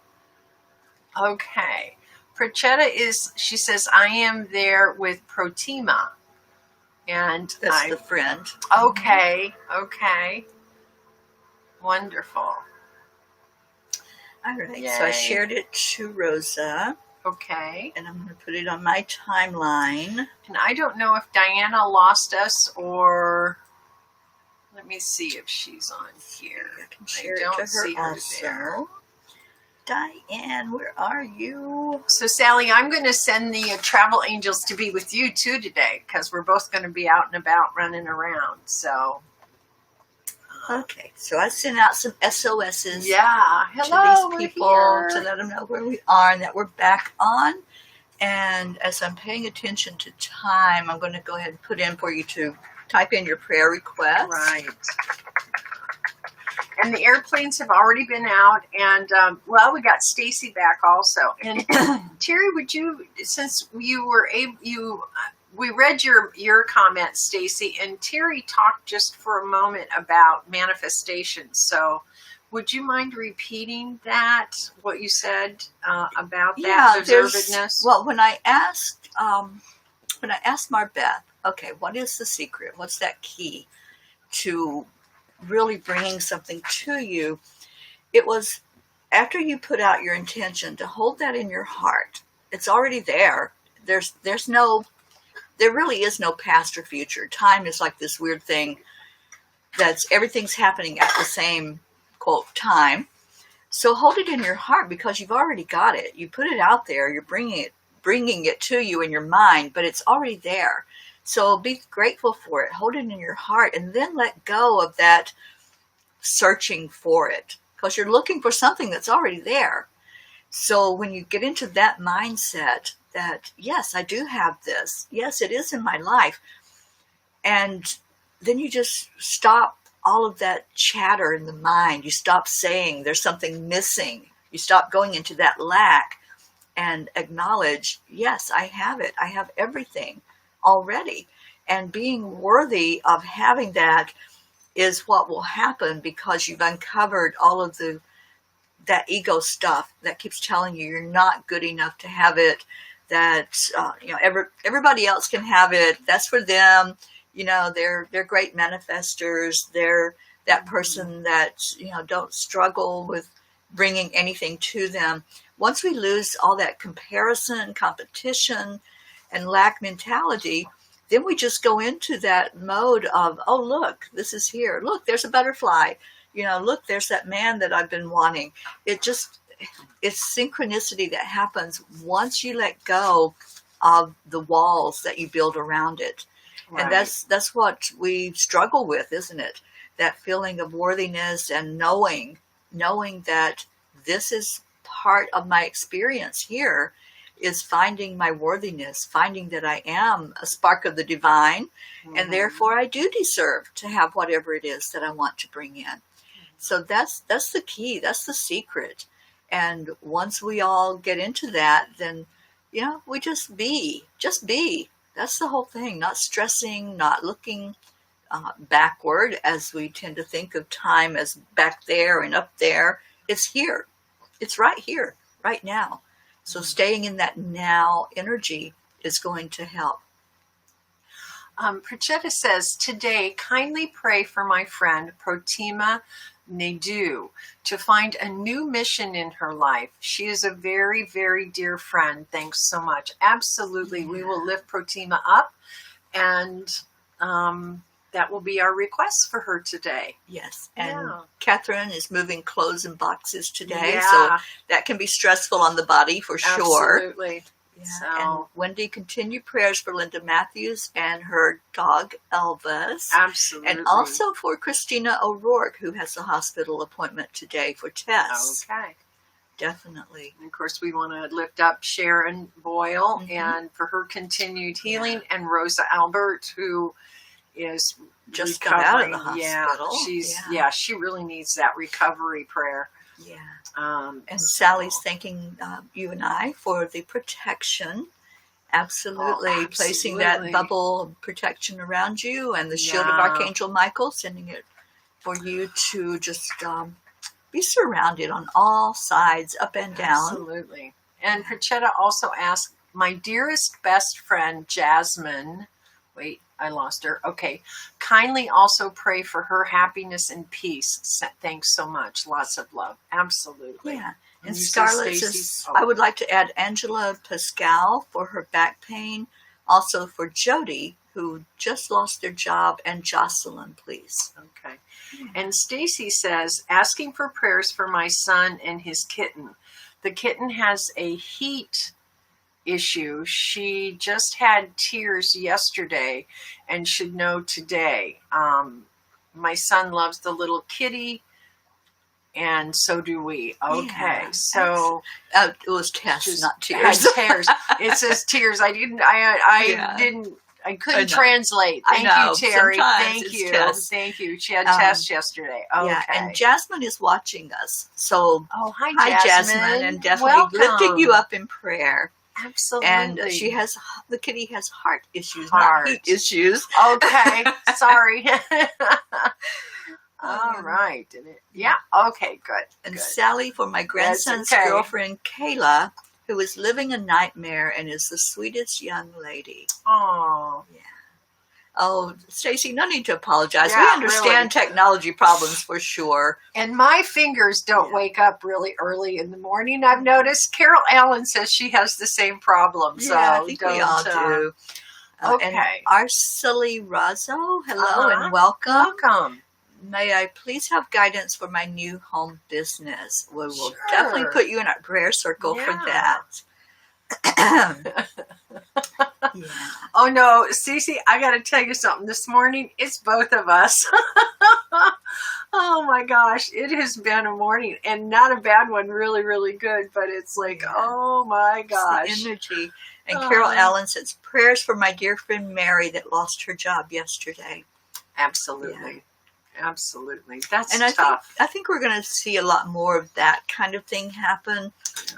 Okay. Prochetta she says, I am there with Protima. And that's the friend. Okay. Wonderful. All right. Yay. So I shared it to Rosa. Okay. And I'm going to put it on my timeline. And I don't know if Diana lost us or... Let me see if she's on here. I can share it to her also. There. Diane, where are you? So, Sally, I'm going to send the travel angels to be with you, too, today, because we're both going to be out and about running around, so... Okay, so I sent out some SOSs Hello, to these people to let them know where we are and that we're back on. And as I'm paying attention to time, I'm going to go ahead and put in for you to type in your prayer request. Right. And the airplanes have already been out, and well, we got Stacy back also. And Teri, would you, since you were able, we read your comment, Stacy, and Teri talked just for a moment about manifestation. So, would you mind repeating that? What you said about that observedness? Well, when I asked Marbeth, okay, what is the secret? What's that key to really bringing something to you? It was after you put out your intention to hold that in your heart. It's already there. There really is no past or future. Time is like this weird thing everything's happening at the same, quote, time. So hold it in your heart because you've already got it. You put it out there. You're bringing it to you in your mind, but it's already there. So be grateful for it. Hold it in your heart and then let go of that searching for it because you're looking for something that's already there. So when you get into that mindset that, yes, I do have this. Yes, it is in my life. And then you just stop all of that chatter in the mind. You stop saying there's something missing. You stop going into that lack and acknowledge, yes, I have it. I have everything already. And being worthy of having that is what will happen because you've uncovered all of that ego stuff that keeps telling you you're not good enough to have it, that everybody else can have it. That's for them. They're great manifestors. They're that person that, don't struggle with bringing anything to them. Once we lose all that comparison, competition, and lack mentality, then we just go into that mode of, oh, look, this is here. Look, there's a butterfly. Look, there's that man that I've been wanting. It's synchronicity that happens once you let go of the walls that you build around it. Right. And that's what we struggle with, isn't it? That feeling of worthiness and knowing that this is part of my experience here is finding my worthiness, finding that I am a spark of the divine, and therefore I do deserve to have whatever it is that I want to bring in. So that's the key. That's the secret. And once we all get into that, then, we just be. That's the whole thing. Not stressing, not looking backward as we tend to think of time as back there and up there. It's here. It's right here, right now. So staying in that now energy is going to help. Prachetta says, today, kindly pray for my friend Protima Naidu to find a new mission in her life. She is a very, very dear friend. Thanks so much. Absolutely. We will lift Protima up, and that will be our request for her today. Yes. And Catherine is moving clothes in boxes today. So that can be stressful on the body for sure. Absolutely. Yeah. So. And Wendy, continue prayers for Linda Matthews and her dog Elvis. Absolutely. And also for Christina O'Rourke, who has a hospital appointment today for tests. Okay. Definitely. And of course, we want to lift up Sharon Boyle and for her continued healing, and Rosa Albert, who is just recovering. Got out of the hospital. She really needs that recovery prayer. Yeah. And Sally's thanking you and I for the protection. Absolutely. Placing that bubble of protection around you and the shield of Archangel Michael, sending it for you to just be surrounded on all sides, up and down. Absolutely. And Prachetta also asked, my dearest best friend, Jasmine, wait, I lost her. Okay. Kindly also pray for her happiness and peace. Thanks so much. Lots of love. Absolutely. Yeah. And Scarlett says, I would like to add Angela Pascal for her back pain. Also for Jody, who just lost their job, and Jocelyn, please. Okay. And Stacy says, asking for prayers for my son and his kitten. The kitten has a heat issue. She just had tears yesterday and should know today. My son loves the little kitty, and so do we. Okay, Yeah, so it was Tess, not had tears. tears. It says tears. I Yeah. couldn't translate. Thank know, you, Terry. sometimes Thank it's you. Tess. Thank you. She had tests yesterday. Okay. Yeah, and Jasmine is watching us. So oh, hi, Jasmine, and definitely lifting you up in prayer. Absolutely. And the kitty has heart issues, Heart. not heat issues. Okay, sorry. All right. Yeah. Okay. Good. And good. Sally for my grandson's okay. girlfriend, Kayla, who is living a nightmare and is the sweetest young lady. Oh. Yeah. Oh, Stacy, no need to apologize. Yeah, We understand really. technology problems for sure. And my fingers don't wake up really early in the morning. I've noticed. Carol Allen says she has the same problem. So Yeah, I think we all do. Okay. And Arceli Razzo, hello and welcome. Welcome. May I please have guidance for my new home business? We will Sure. definitely put you in our prayer circle for Yeah. that. Yeah. Oh no, Cece, I got to tell you something. This morning, it's both of us. Oh my gosh, it has been a morning, and not a bad one, really, really good, but it's like, oh my gosh. It's the energy. And Carol Allen says, prayers for my dear friend Mary that lost her job yesterday. Absolutely. Absolutely. That's And tough. I think we're going to see a lot more of that kind of thing happen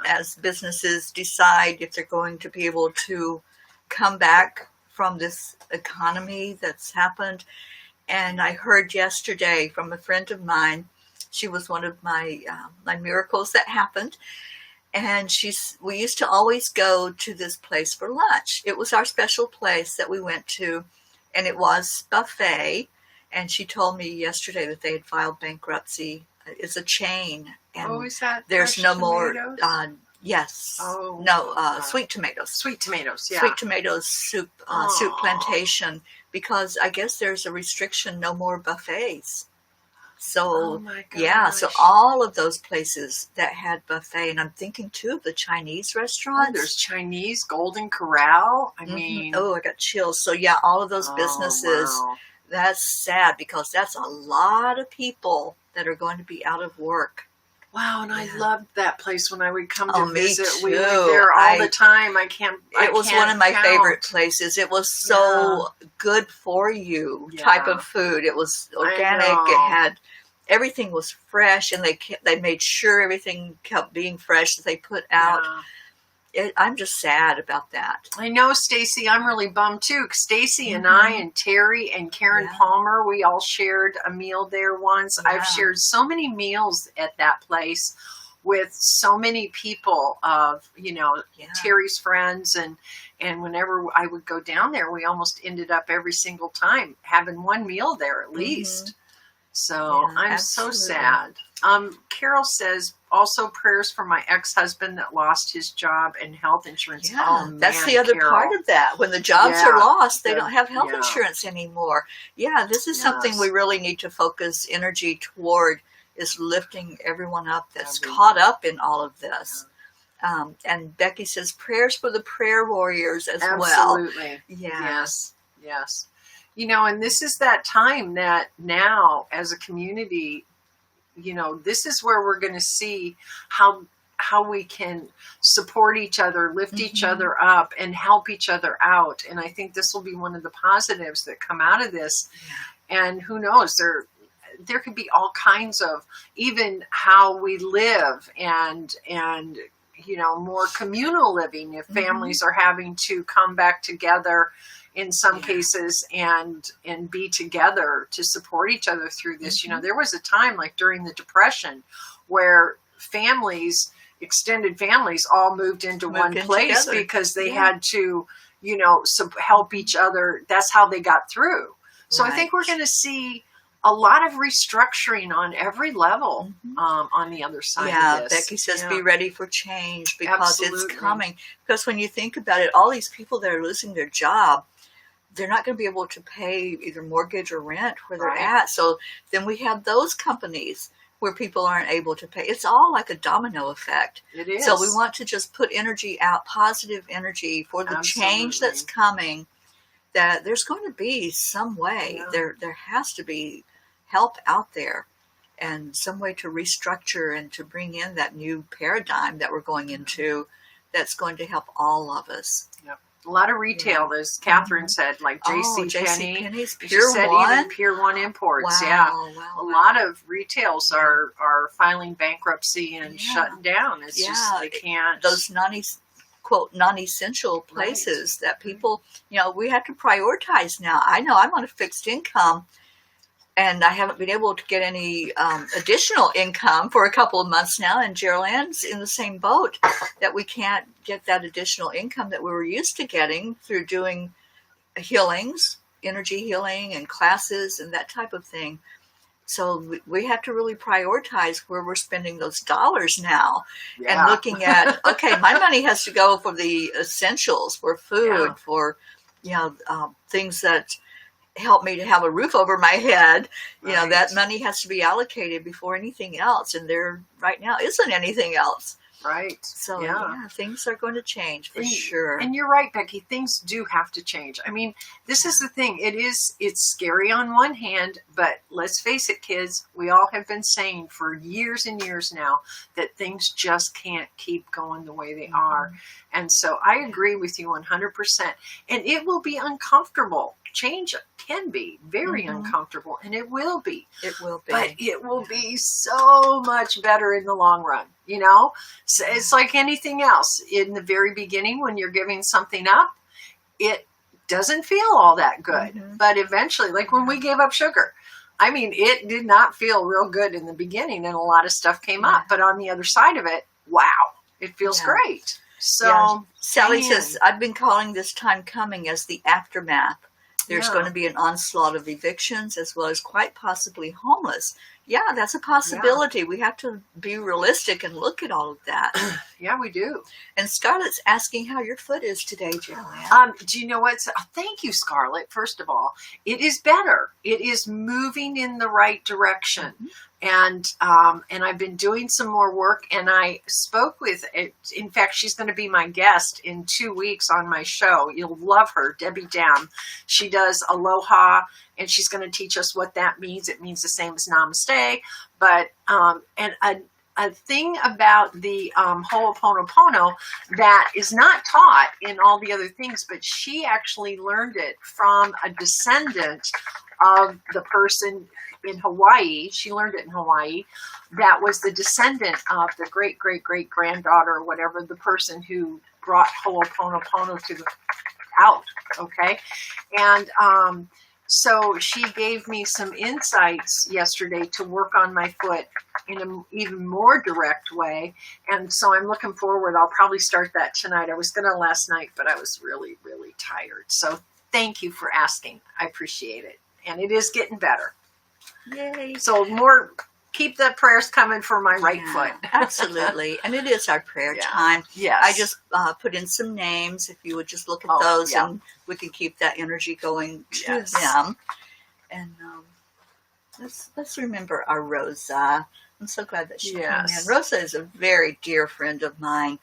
as businesses decide if they're going to be able to come back from this economy that's happened. And I heard yesterday from a friend of mine, she was one of my miracles that happened. And we used to always go to this place for lunch. It was our special place that we went to, and it was buffet. And she told me yesterday that they had filed bankruptcy. It's a chain. And is that there's fresh no tomatoes? more, yes. Oh, no, sweet tomatoes. Sweet tomatoes, yeah. Sweet tomatoes soup plantation, because I guess there's a restriction, no more buffets. So, oh my gosh. yeah, so all of those places that had buffet, and I'm thinking too of the Chinese restaurants. Oh, there's Chinese, Golden Corral. I mean. Oh, I got chills. So, yeah, all of those businesses. Wow. That's sad because that's a lot of people that are going to be out of work. Wow, and I loved that place when I would come to Oh, me visit. too. We were there all the time. It was one of my favorite places. It was so good for you type of food. It was organic. It had everything was fresh, and they made sure everything kept being fresh that they put out. Yeah. I'm just sad about that. I know, Stacy. I'm really bummed too. Stacy and I and Teri and Karen Palmer, we all shared a meal there once. Yeah. I've shared so many meals at that place with so many people of, Teri's friends. And whenever I would go down there, we almost ended up every single time having one meal there at least. So I'm absolutely. so sad. Carol says, also prayers for my ex-husband that lost his job and health insurance. Yeah, Oh, man, that's the other Carol. part of that. When the jobs are lost, they don't have health Yeah. insurance anymore. Yeah, this is something we really need to focus energy toward, is lifting everyone up that's caught up in all of this. And Becky says, prayers for the prayer warriors as well. Absolutely. Yeah. Yes. And this is that time that now as a community, this is where we're going to see how we can support each other, lift each other up, and help each other out. And I think this will be one of the positives that come out of this. Yeah. And who knows, there could be all kinds of, even how we live and more communal living if families are having to come back together in some cases and be together to support each other through this. There was a time like during the Depression where extended families all moved into one place together because they had to, help each other. That's how they got through. So I think we're going to see a lot of restructuring on every level on the other side of this. Becky says be ready for change because it's coming. Because when you think about it, all these people that are losing their job, they're not going to be able to pay either mortgage or rent where they're Right. at. So then we have those companies where people aren't able to pay. It's all like a domino effect. It is. So we want to just put energy out, positive energy for the change that's coming, that there's going to be some way. Yeah. There has to be help out there and some way to restructure and to bring in that new paradigm that we're going into that's going to help all of us. Yep. A lot of retail, as Catherine said, like JCPenney's, Pier 1. Even Pier 1 Imports. Wow, a lot of retails are filing bankruptcy and shutting down. It's just they can't. Those non-essential places that people, we have to prioritize now. I know I'm on a fixed income, and I haven't been able to get any additional income for a couple of months now. And Gerald's in the same boat, that we can't get that additional income that we were used to getting through doing healings, energy healing and classes and that type of thing. So we have to really prioritize where we're spending those dollars now, and looking at, okay, my money has to go for the essentials, for food, for, things that help me to have a roof over my head. That money has to be allocated before anything else. And there right now isn't anything else. Right. So things are going to change for sure. And you're right, Becky. Things do have to change. I mean, this is the thing. It's scary on one hand, but let's face it, kids, we all have been saying for years and years now that things just can't keep going the way they are. And so I agree with you 100%. And it will be uncomfortable. Change can be very uncomfortable, and it will be. It will be. But it will be so much better in the long run, So it's like anything else. In the very beginning, when you're giving something up, it doesn't feel all that good. But eventually, like when we gave up sugar, I mean, it did not feel real good in the beginning, and a lot of stuff came up. But on the other side of it, wow, it feels great. So Sally says, I've been calling this time coming as the aftermath. There's going to be an onslaught of evictions as well as quite possibly homeless. Yeah, that's a possibility. We have to be realistic and look at all of that. Yeah, we do. And Scarlett's asking how your foot is today, Jeryl. Do you know what? Thank you, Scarlett. First of all, it is better. It is moving in the right direction. And I've been doing some more work, and I spoke with, in fact, she's going to be my guest in 2 weeks on my show. You'll love her, Debbie Dam. She does Aloha, and she's going to teach us what that means. It means the same as Namaste, but, and a thing about the Ho'oponopono that is not taught in all the other things, but she actually learned it from a descendant of the person in Hawaii. She learned it in Hawaii. That was the descendant of the great-great-great-granddaughter or whatever, the person who brought Ho'oponopono out, okay? And so she gave me some insights yesterday to work on my foot in an even more direct way. And so I'm looking forward. I'll probably start that tonight. I was going to last night, but I was really, really tired. So thank you for asking. I appreciate it. And it is getting better. Yay. So keep the prayers coming for my right foot. Absolutely. And it is our prayer time. Yes. I just put in some names. If you would just look at those, and we can keep that energy going to them. And let's remember our Rosa. I'm so glad that she came in. Rosa is a very dear friend of mine,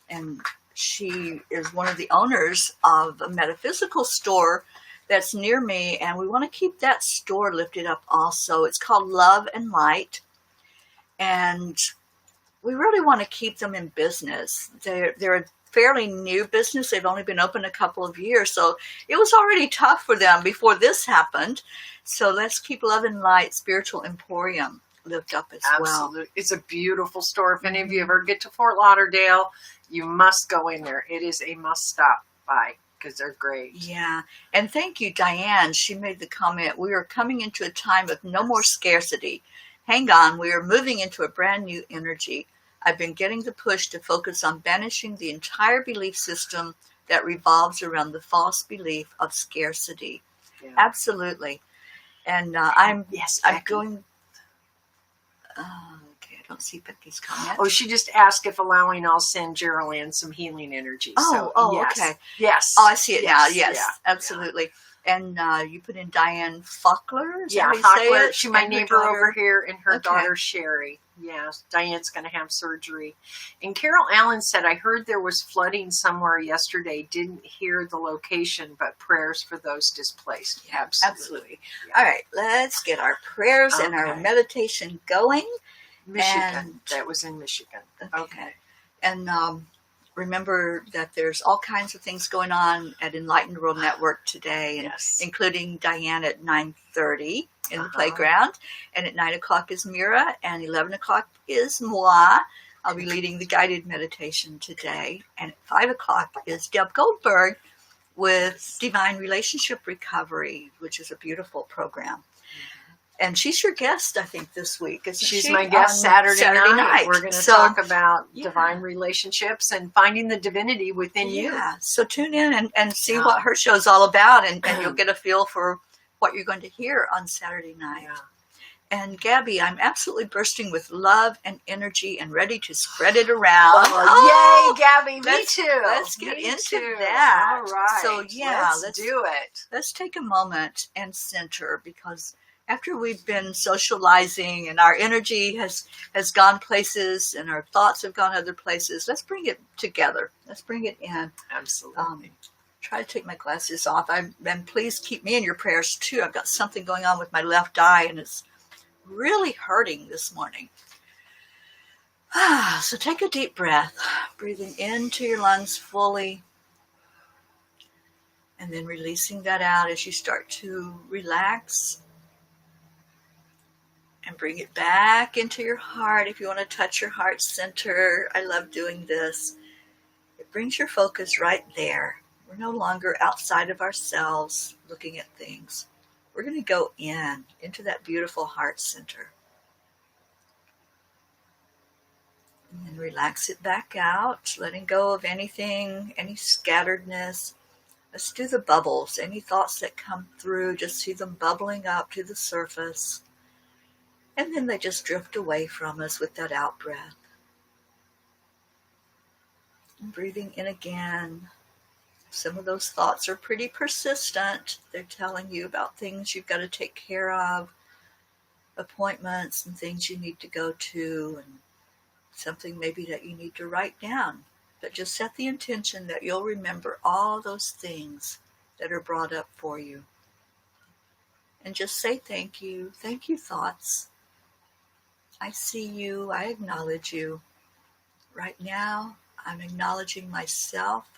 and she is one of the owners of a metaphysical store that's near me, and we want to keep that store lifted up also. It's called Love and Light, and we really want to keep them in business. They're a fairly new business. They've only been open a couple of years, so it was already tough for them before this happened. So let's keep Love and Light Spiritual Emporium lift up as well. Absolutely. It's a beautiful store. If any of you ever get to Fort Lauderdale, you must go in there. It is a must stop by, because they're great. Yeah. And thank you, Diane. She made the comment, we are coming into a time of no more scarcity. Hang on, we are moving into a brand new energy. I've been getting the push to focus on banishing the entire belief system that revolves around the false belief of scarcity. Yeah. Absolutely. And I'm going... okay, I don't see Becky's comment. Oh, she just asked if allowing, I'll send Jeryl in some healing energy. Oh, yes. Okay. Yes. Oh, I see it now. Yes, absolutely. And you put in Diane Faulkner. Yeah, Faulkner. She's my neighbor over here, and her daughter Sherry. Yes, Diane's going to have surgery. And Carol Allen said, I heard there was flooding somewhere yesterday. Didn't hear the location, but prayers for those displaced. Yeah, absolutely. Yeah. All right, let's get our prayers and our meditation going. Michigan. That was in Michigan. Okay. And remember that there's all kinds of things going on at Enlightened World Network today, and including Diane at 9:30 in the playground, and at 9 o'clock is Mira, and 11 o'clock is moi. I'll be leading the guided meditation today, and at 5 o'clock is Deb Goldberg with Divine Relationship Recovery, which is a beautiful program. And she's your guest, I think, this week. She's my guest Saturday night. We're going to talk about divine relationships and finding the divinity within you. Yeah, so tune in and see what her show's all about, and you'll get a feel for what you're going to hear on Saturday night. Yeah. And Gabby, I'm absolutely bursting with love and energy and ready to spread it around. Yay, Gabby, me too. Let's get into that. All right. So, let's do it. Let's take a moment and center, because after we've been socializing and our energy has gone places and our thoughts have gone other places, let's bring it together. Let's bring it in. Absolutely. Try to take my glasses off. And please keep me in your prayers too. I've got something going on with my left eye, and it's really hurting this morning. So take a deep breath, breathing into your lungs fully, and then releasing that out as you start to relax. And bring it back into your heart. If you want to touch your heart center, I love doing this. It brings your focus right there. We're no longer outside of ourselves looking at things. We're going to go into that beautiful heart center. And then relax it back out, letting go of anything, any scatteredness. Let's do the bubbles. Any thoughts that come through, just see them bubbling up to the surface. And then they just drift away from us with that out breath. And breathing in again. Some of those thoughts are pretty persistent. They're telling you about things you've got to take care of, appointments and things you need to go to, and something maybe that you need to write down. But just set the intention that you'll remember all those things that are brought up for you. And just say thank you. Thank you, thoughts. I see you. I acknowledge you. Right now, I'm acknowledging myself.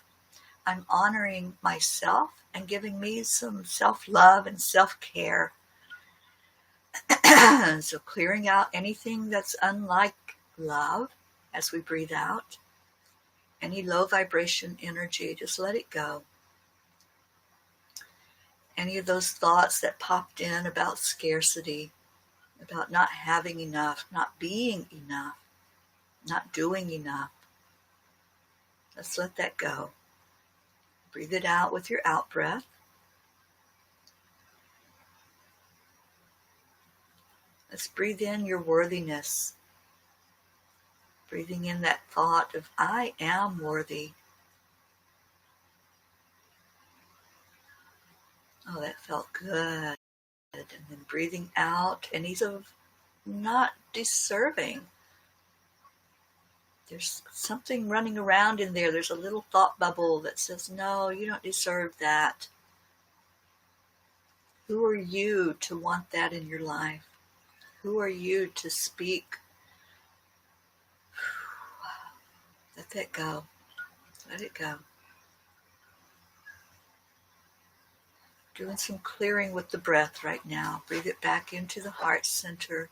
I'm honoring myself and giving me some self-love and self-care. So clearing out anything that's unlike love as we breathe out. Any low vibration energy, just let it go. Any of those thoughts that popped in about scarcity, about not having enough, not being enough, not doing enough. Let's let that go. Breathe it out with your out breath. Let's breathe in your worthiness. Breathing in that thought of, I am worthy. Oh, that felt good. And then breathing out any of not deserving. There's something running around in there. There's a little thought bubble that says, no, you don't deserve that. Who are you to want that in your life? Who are you to speak? Let that go. Let it go. Doing some clearing with the breath right now. Breathe it back into the heart center.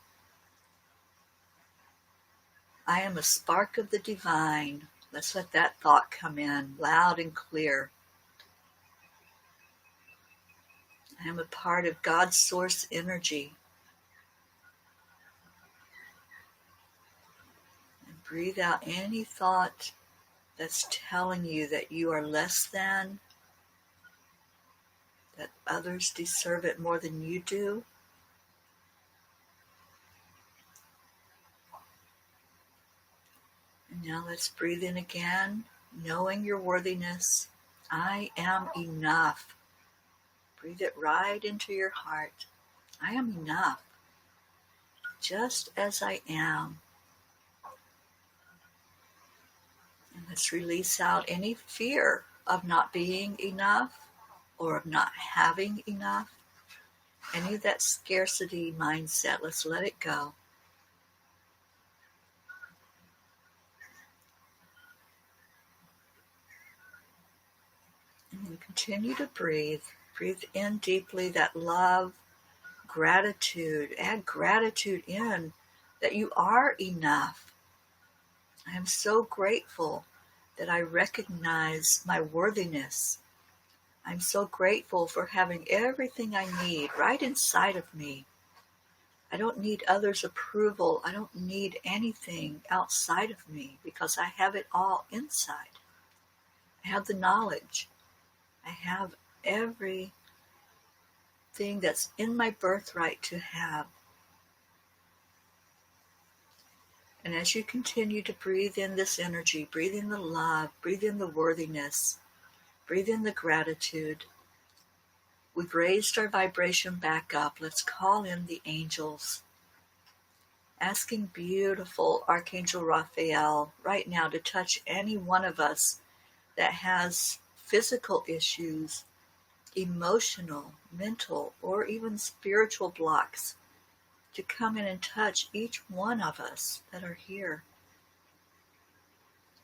I am a spark of the divine. Let's let that thought come in loud and clear. I am a part of God's source energy. And breathe out any thought that's telling you that you are less than, that others deserve it more than you do. And now let's breathe in again, knowing your worthiness. I am enough. Breathe it right into your heart. I am enough, just as I am. And let's release out any fear of not being enough or of not having enough. Any of that scarcity mindset, let's let it go. And then continue to breathe. Breathe in deeply that love, gratitude. Add gratitude in that you are enough. I am so grateful that I recognize my worthiness. I'm so grateful for having everything I need right inside of me. I don't need others' approval. I don't need anything outside of me because I have it all inside. I have the knowledge. I have everything that's in my birthright to have. And as you continue to breathe in this energy, breathe in the love, breathe in the worthiness, breathe in the gratitude, we've raised our vibration back up. Let's call in the angels, asking beautiful Archangel Raphael right now to touch any one of us that has physical issues, emotional, mental, or even spiritual blocks, to come in and touch each one of us that are here.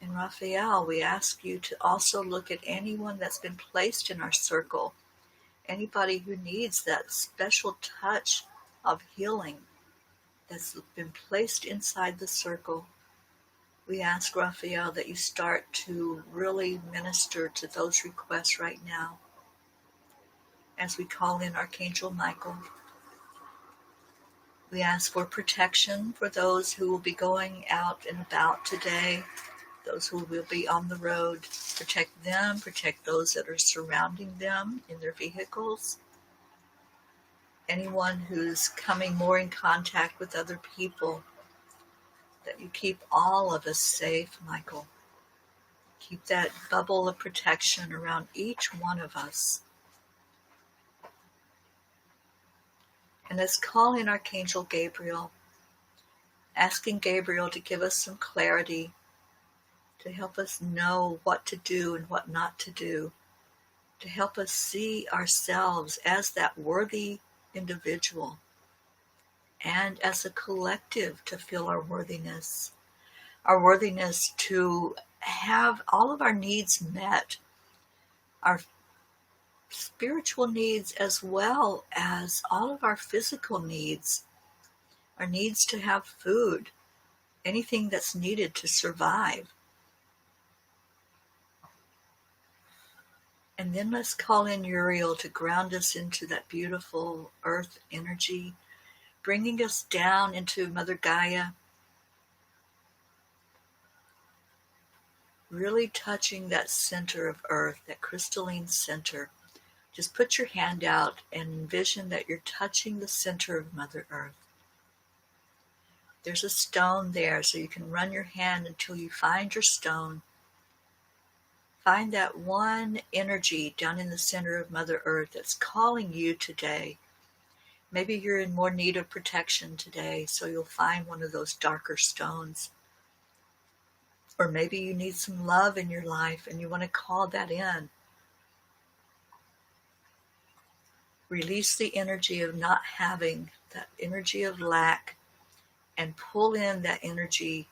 And Raphael, we ask you to also look at anyone that's been placed in our circle, anybody who needs that special touch of healing that's been placed inside the circle. We ask, Raphael, that you start to really minister to those requests right now as we call in Archangel Michael. We ask for protection for those who will be going out and about today, those who will be on the road. Protect them, protect those that are surrounding them in their vehicles. Anyone who's coming more in contact with other people, that you keep all of us safe, Michael. Keep that bubble of protection around each one of us. And let's call in Archangel Gabriel, asking Gabriel to give us some clarity, to help us know what to do and what not to do, to help us see ourselves as that worthy individual and as a collective to feel our worthiness to have all of our needs met, our spiritual needs as well as all of our physical needs, our needs to have food, anything that's needed to survive. And then let's call in Jeryl to ground us into that beautiful earth energy, bringing us down into Mother Gaia, really touching that center of earth, that crystalline center. Just put your hand out and envision that you're touching the center of Mother Earth. There's a stone there, so you can run your hand until you find your stone. Find that one energy down in the center of Mother Earth that's calling you today. Maybe you're in more need of protection today, so you'll find one of those darker stones. Or maybe you need some love in your life and you want to call that in. Release the energy of not having, that energy of lack, and pull in that energy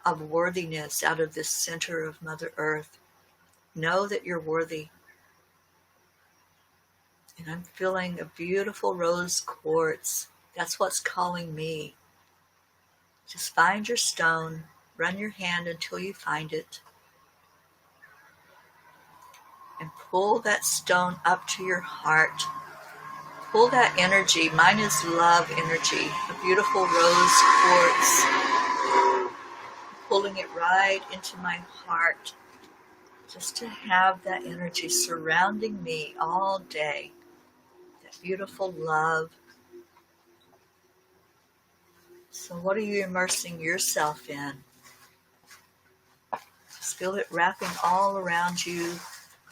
of worthiness out of this center of Mother Earth. Know that you're worthy. And I'm feeling a beautiful rose quartz. That's what's calling me. Just find your stone, run your hand until you find it, and pull that stone up to your heart. Pull that energy. Mine is love energy, a beautiful rose quartz. Pulling it right into my heart, just to have that energy surrounding me all day. That beautiful love. So what are you immersing yourself in? Just feel it wrapping all around you,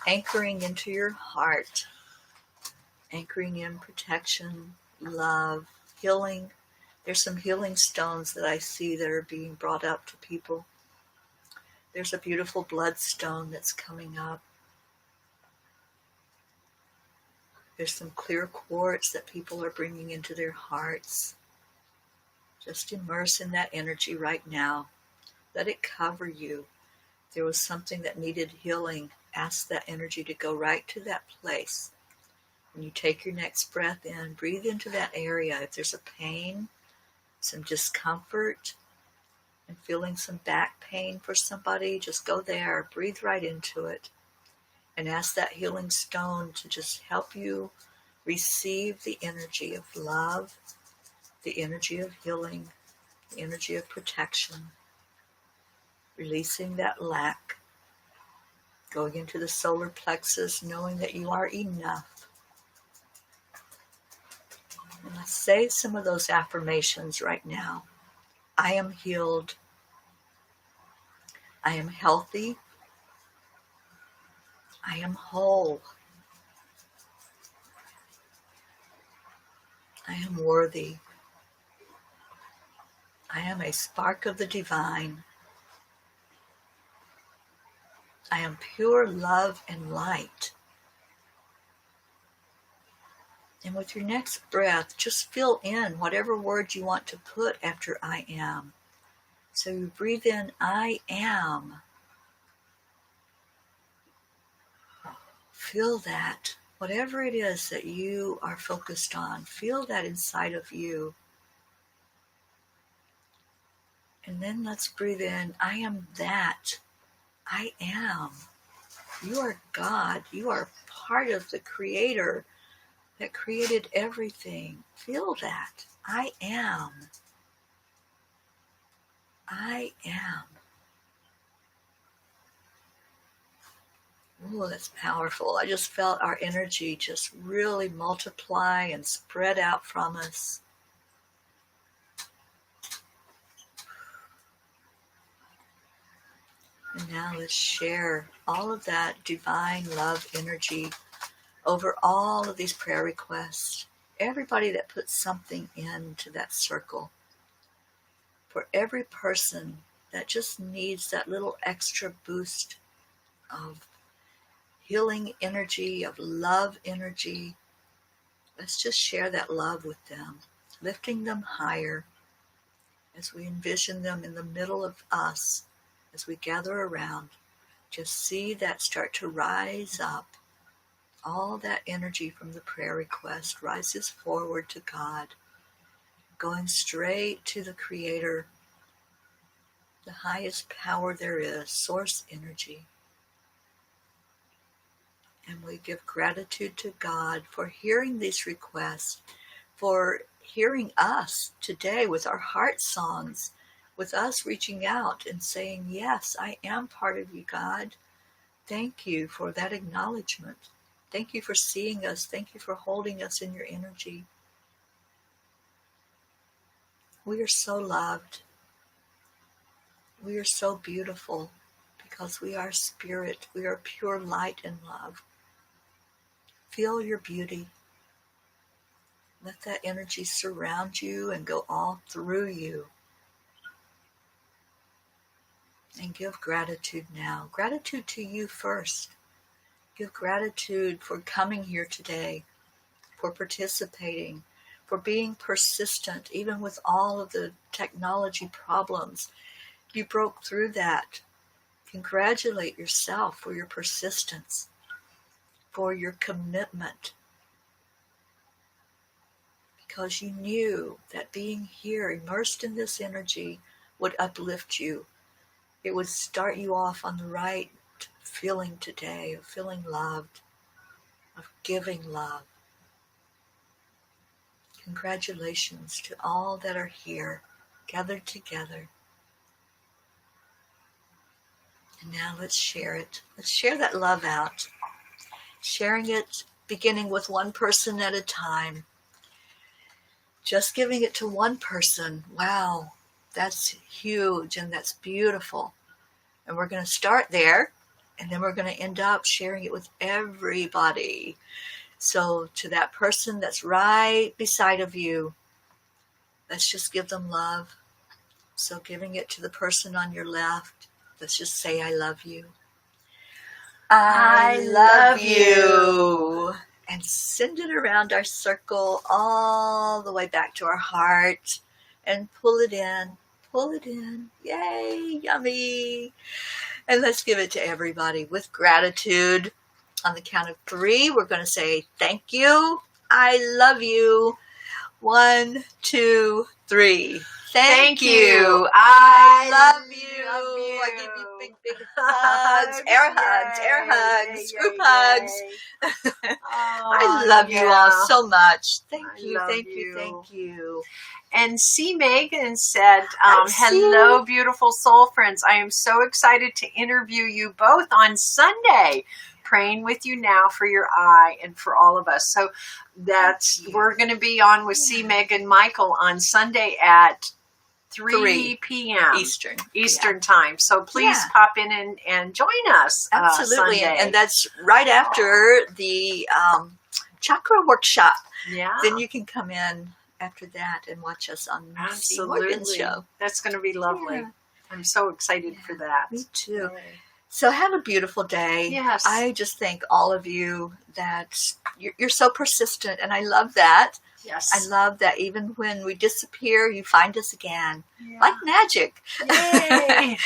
anchoring into your heart. anchoring in protection, love, healing. There's some healing stones that I see that are being brought up to people. There's a beautiful bloodstone that's coming up. There's some clear quartz that people are bringing into their hearts. Just immerse in that energy right now. Let it cover you. If there was something that needed healing, ask that energy to go right to that place. When you take your next breath in, breathe into that area. If there's a pain, some discomfort, and feeling some back pain for somebody, just go there, breathe right into it, and ask that healing stone to just help you receive the energy of love, the energy of healing, the energy of protection, releasing that lack, going into the solar plexus, knowing that you are enough. And let's say some of those affirmations right now. I am healed. I am healthy. I am whole. I am worthy. I am a spark of the divine. I am pure love and light. And with your next breath, just fill in whatever word you want to put after I am. So you breathe in, I am. Feel that. Whatever it is that you are focused on, feel that inside of you. And then let's breathe in, I am that. I am. You are God. You are part of the Creator that created everything. Feel that. I am. I am. Oh, that's powerful. I just felt our energy just really multiply and spread out from us. And now let's share all of that divine love energy over all of these prayer requests. Everybody that puts something into that circle. For every person that just needs that little extra boost of healing energy, of love energy, let's just share that love with them, lifting them higher as we envision them in the middle of us, as we gather around. Just see that start to rise up. All that energy from the prayer request rises forward to God, going straight to the Creator, the highest power there is, source energy. And we give gratitude to God for hearing these requests, for hearing us today with our heart songs, with us reaching out and saying, yes, I am part of you, God. Thank you for that acknowledgement. Thank you for seeing us. Thank you for holding us in your energy. We are so loved. We are so beautiful because we are spirit. We are pure light and love. Feel your beauty. Let that energy surround you and go all through you. And give gratitude now. Gratitude to you first. Give gratitude for coming here today, for participating, for being persistent, even with all of the technology problems. You broke through that. Congratulate yourself for your persistence, for your commitment, because you knew that being here, immersed in this energy, would uplift you. It would start you off on the right feeling today, of feeling loved, of giving love. Congratulations to all that are here, gathered together. And now let's share it. Let's share that love out. Sharing it, beginning with one person at a time. Just giving it to one person. Wow, that's huge and that's beautiful. And we're going to start there. And then we're going to end up sharing it with everybody. So to that person that's right beside of you, let's just give them love. So giving it to the person on your left, let's just say, I love you. I love you. And send it around our circle all the way back to our heart and pull it in. Pull it in. Yay, yummy. And let's give it to everybody with gratitude. On the count of 3, we're going to say, thank you. I love you. 1, 2, 3. Thank you. I love you. I give you big, big hugs. Air hugs, group hugs. I love you all so much. Thank you. And C. Megan said, hello, beautiful soul friends. I am so excited to interview you both on Sunday. Praying with you now for your eye and for all of us. So we're going to be on with C. Megan Michael on Sunday at 3 p.m. Eastern time. So please pop in and join us. Absolutely. Sunday. And that's right after the chakra workshop. Yeah. Then you can come in after that and watch us on C. Morgan's show. That's going to be lovely. Yeah. I'm so excited for that. Me too. Yeah. So have a beautiful day. Yes. I just thank all of you that you're so persistent, and I love that. Yes. I love that even when we disappear, you find us again. Yeah. Like magic. Yay.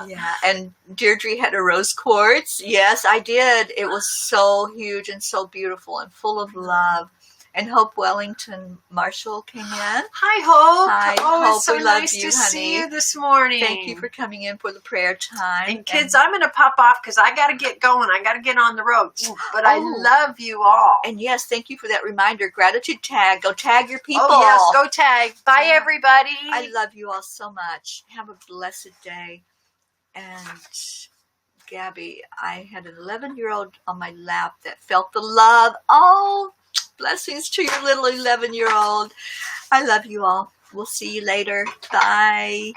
Yeah. And Deirdre had a rose quartz. Yes, I did. It was so huge and so beautiful and full of love. And Hope Wellington Marshall came in. Hi, Hope. Hi, Hope. It's so we nice love you, to honey. see you this morning. Thank you for coming in for the prayer time. And kids, I'm going to pop off because I got to get going. I got to get on the road. But I love you all. And yes, thank you for that reminder. Gratitude tag. Go tag your people. Oh, yes. Go tag. Bye, everybody. I love you all so much. Have a blessed day. And Gabby, I had an 11-year-old on my lap that felt the love. Oh, blessings to your little 11-year-old. I love you all. We'll see you later. Bye.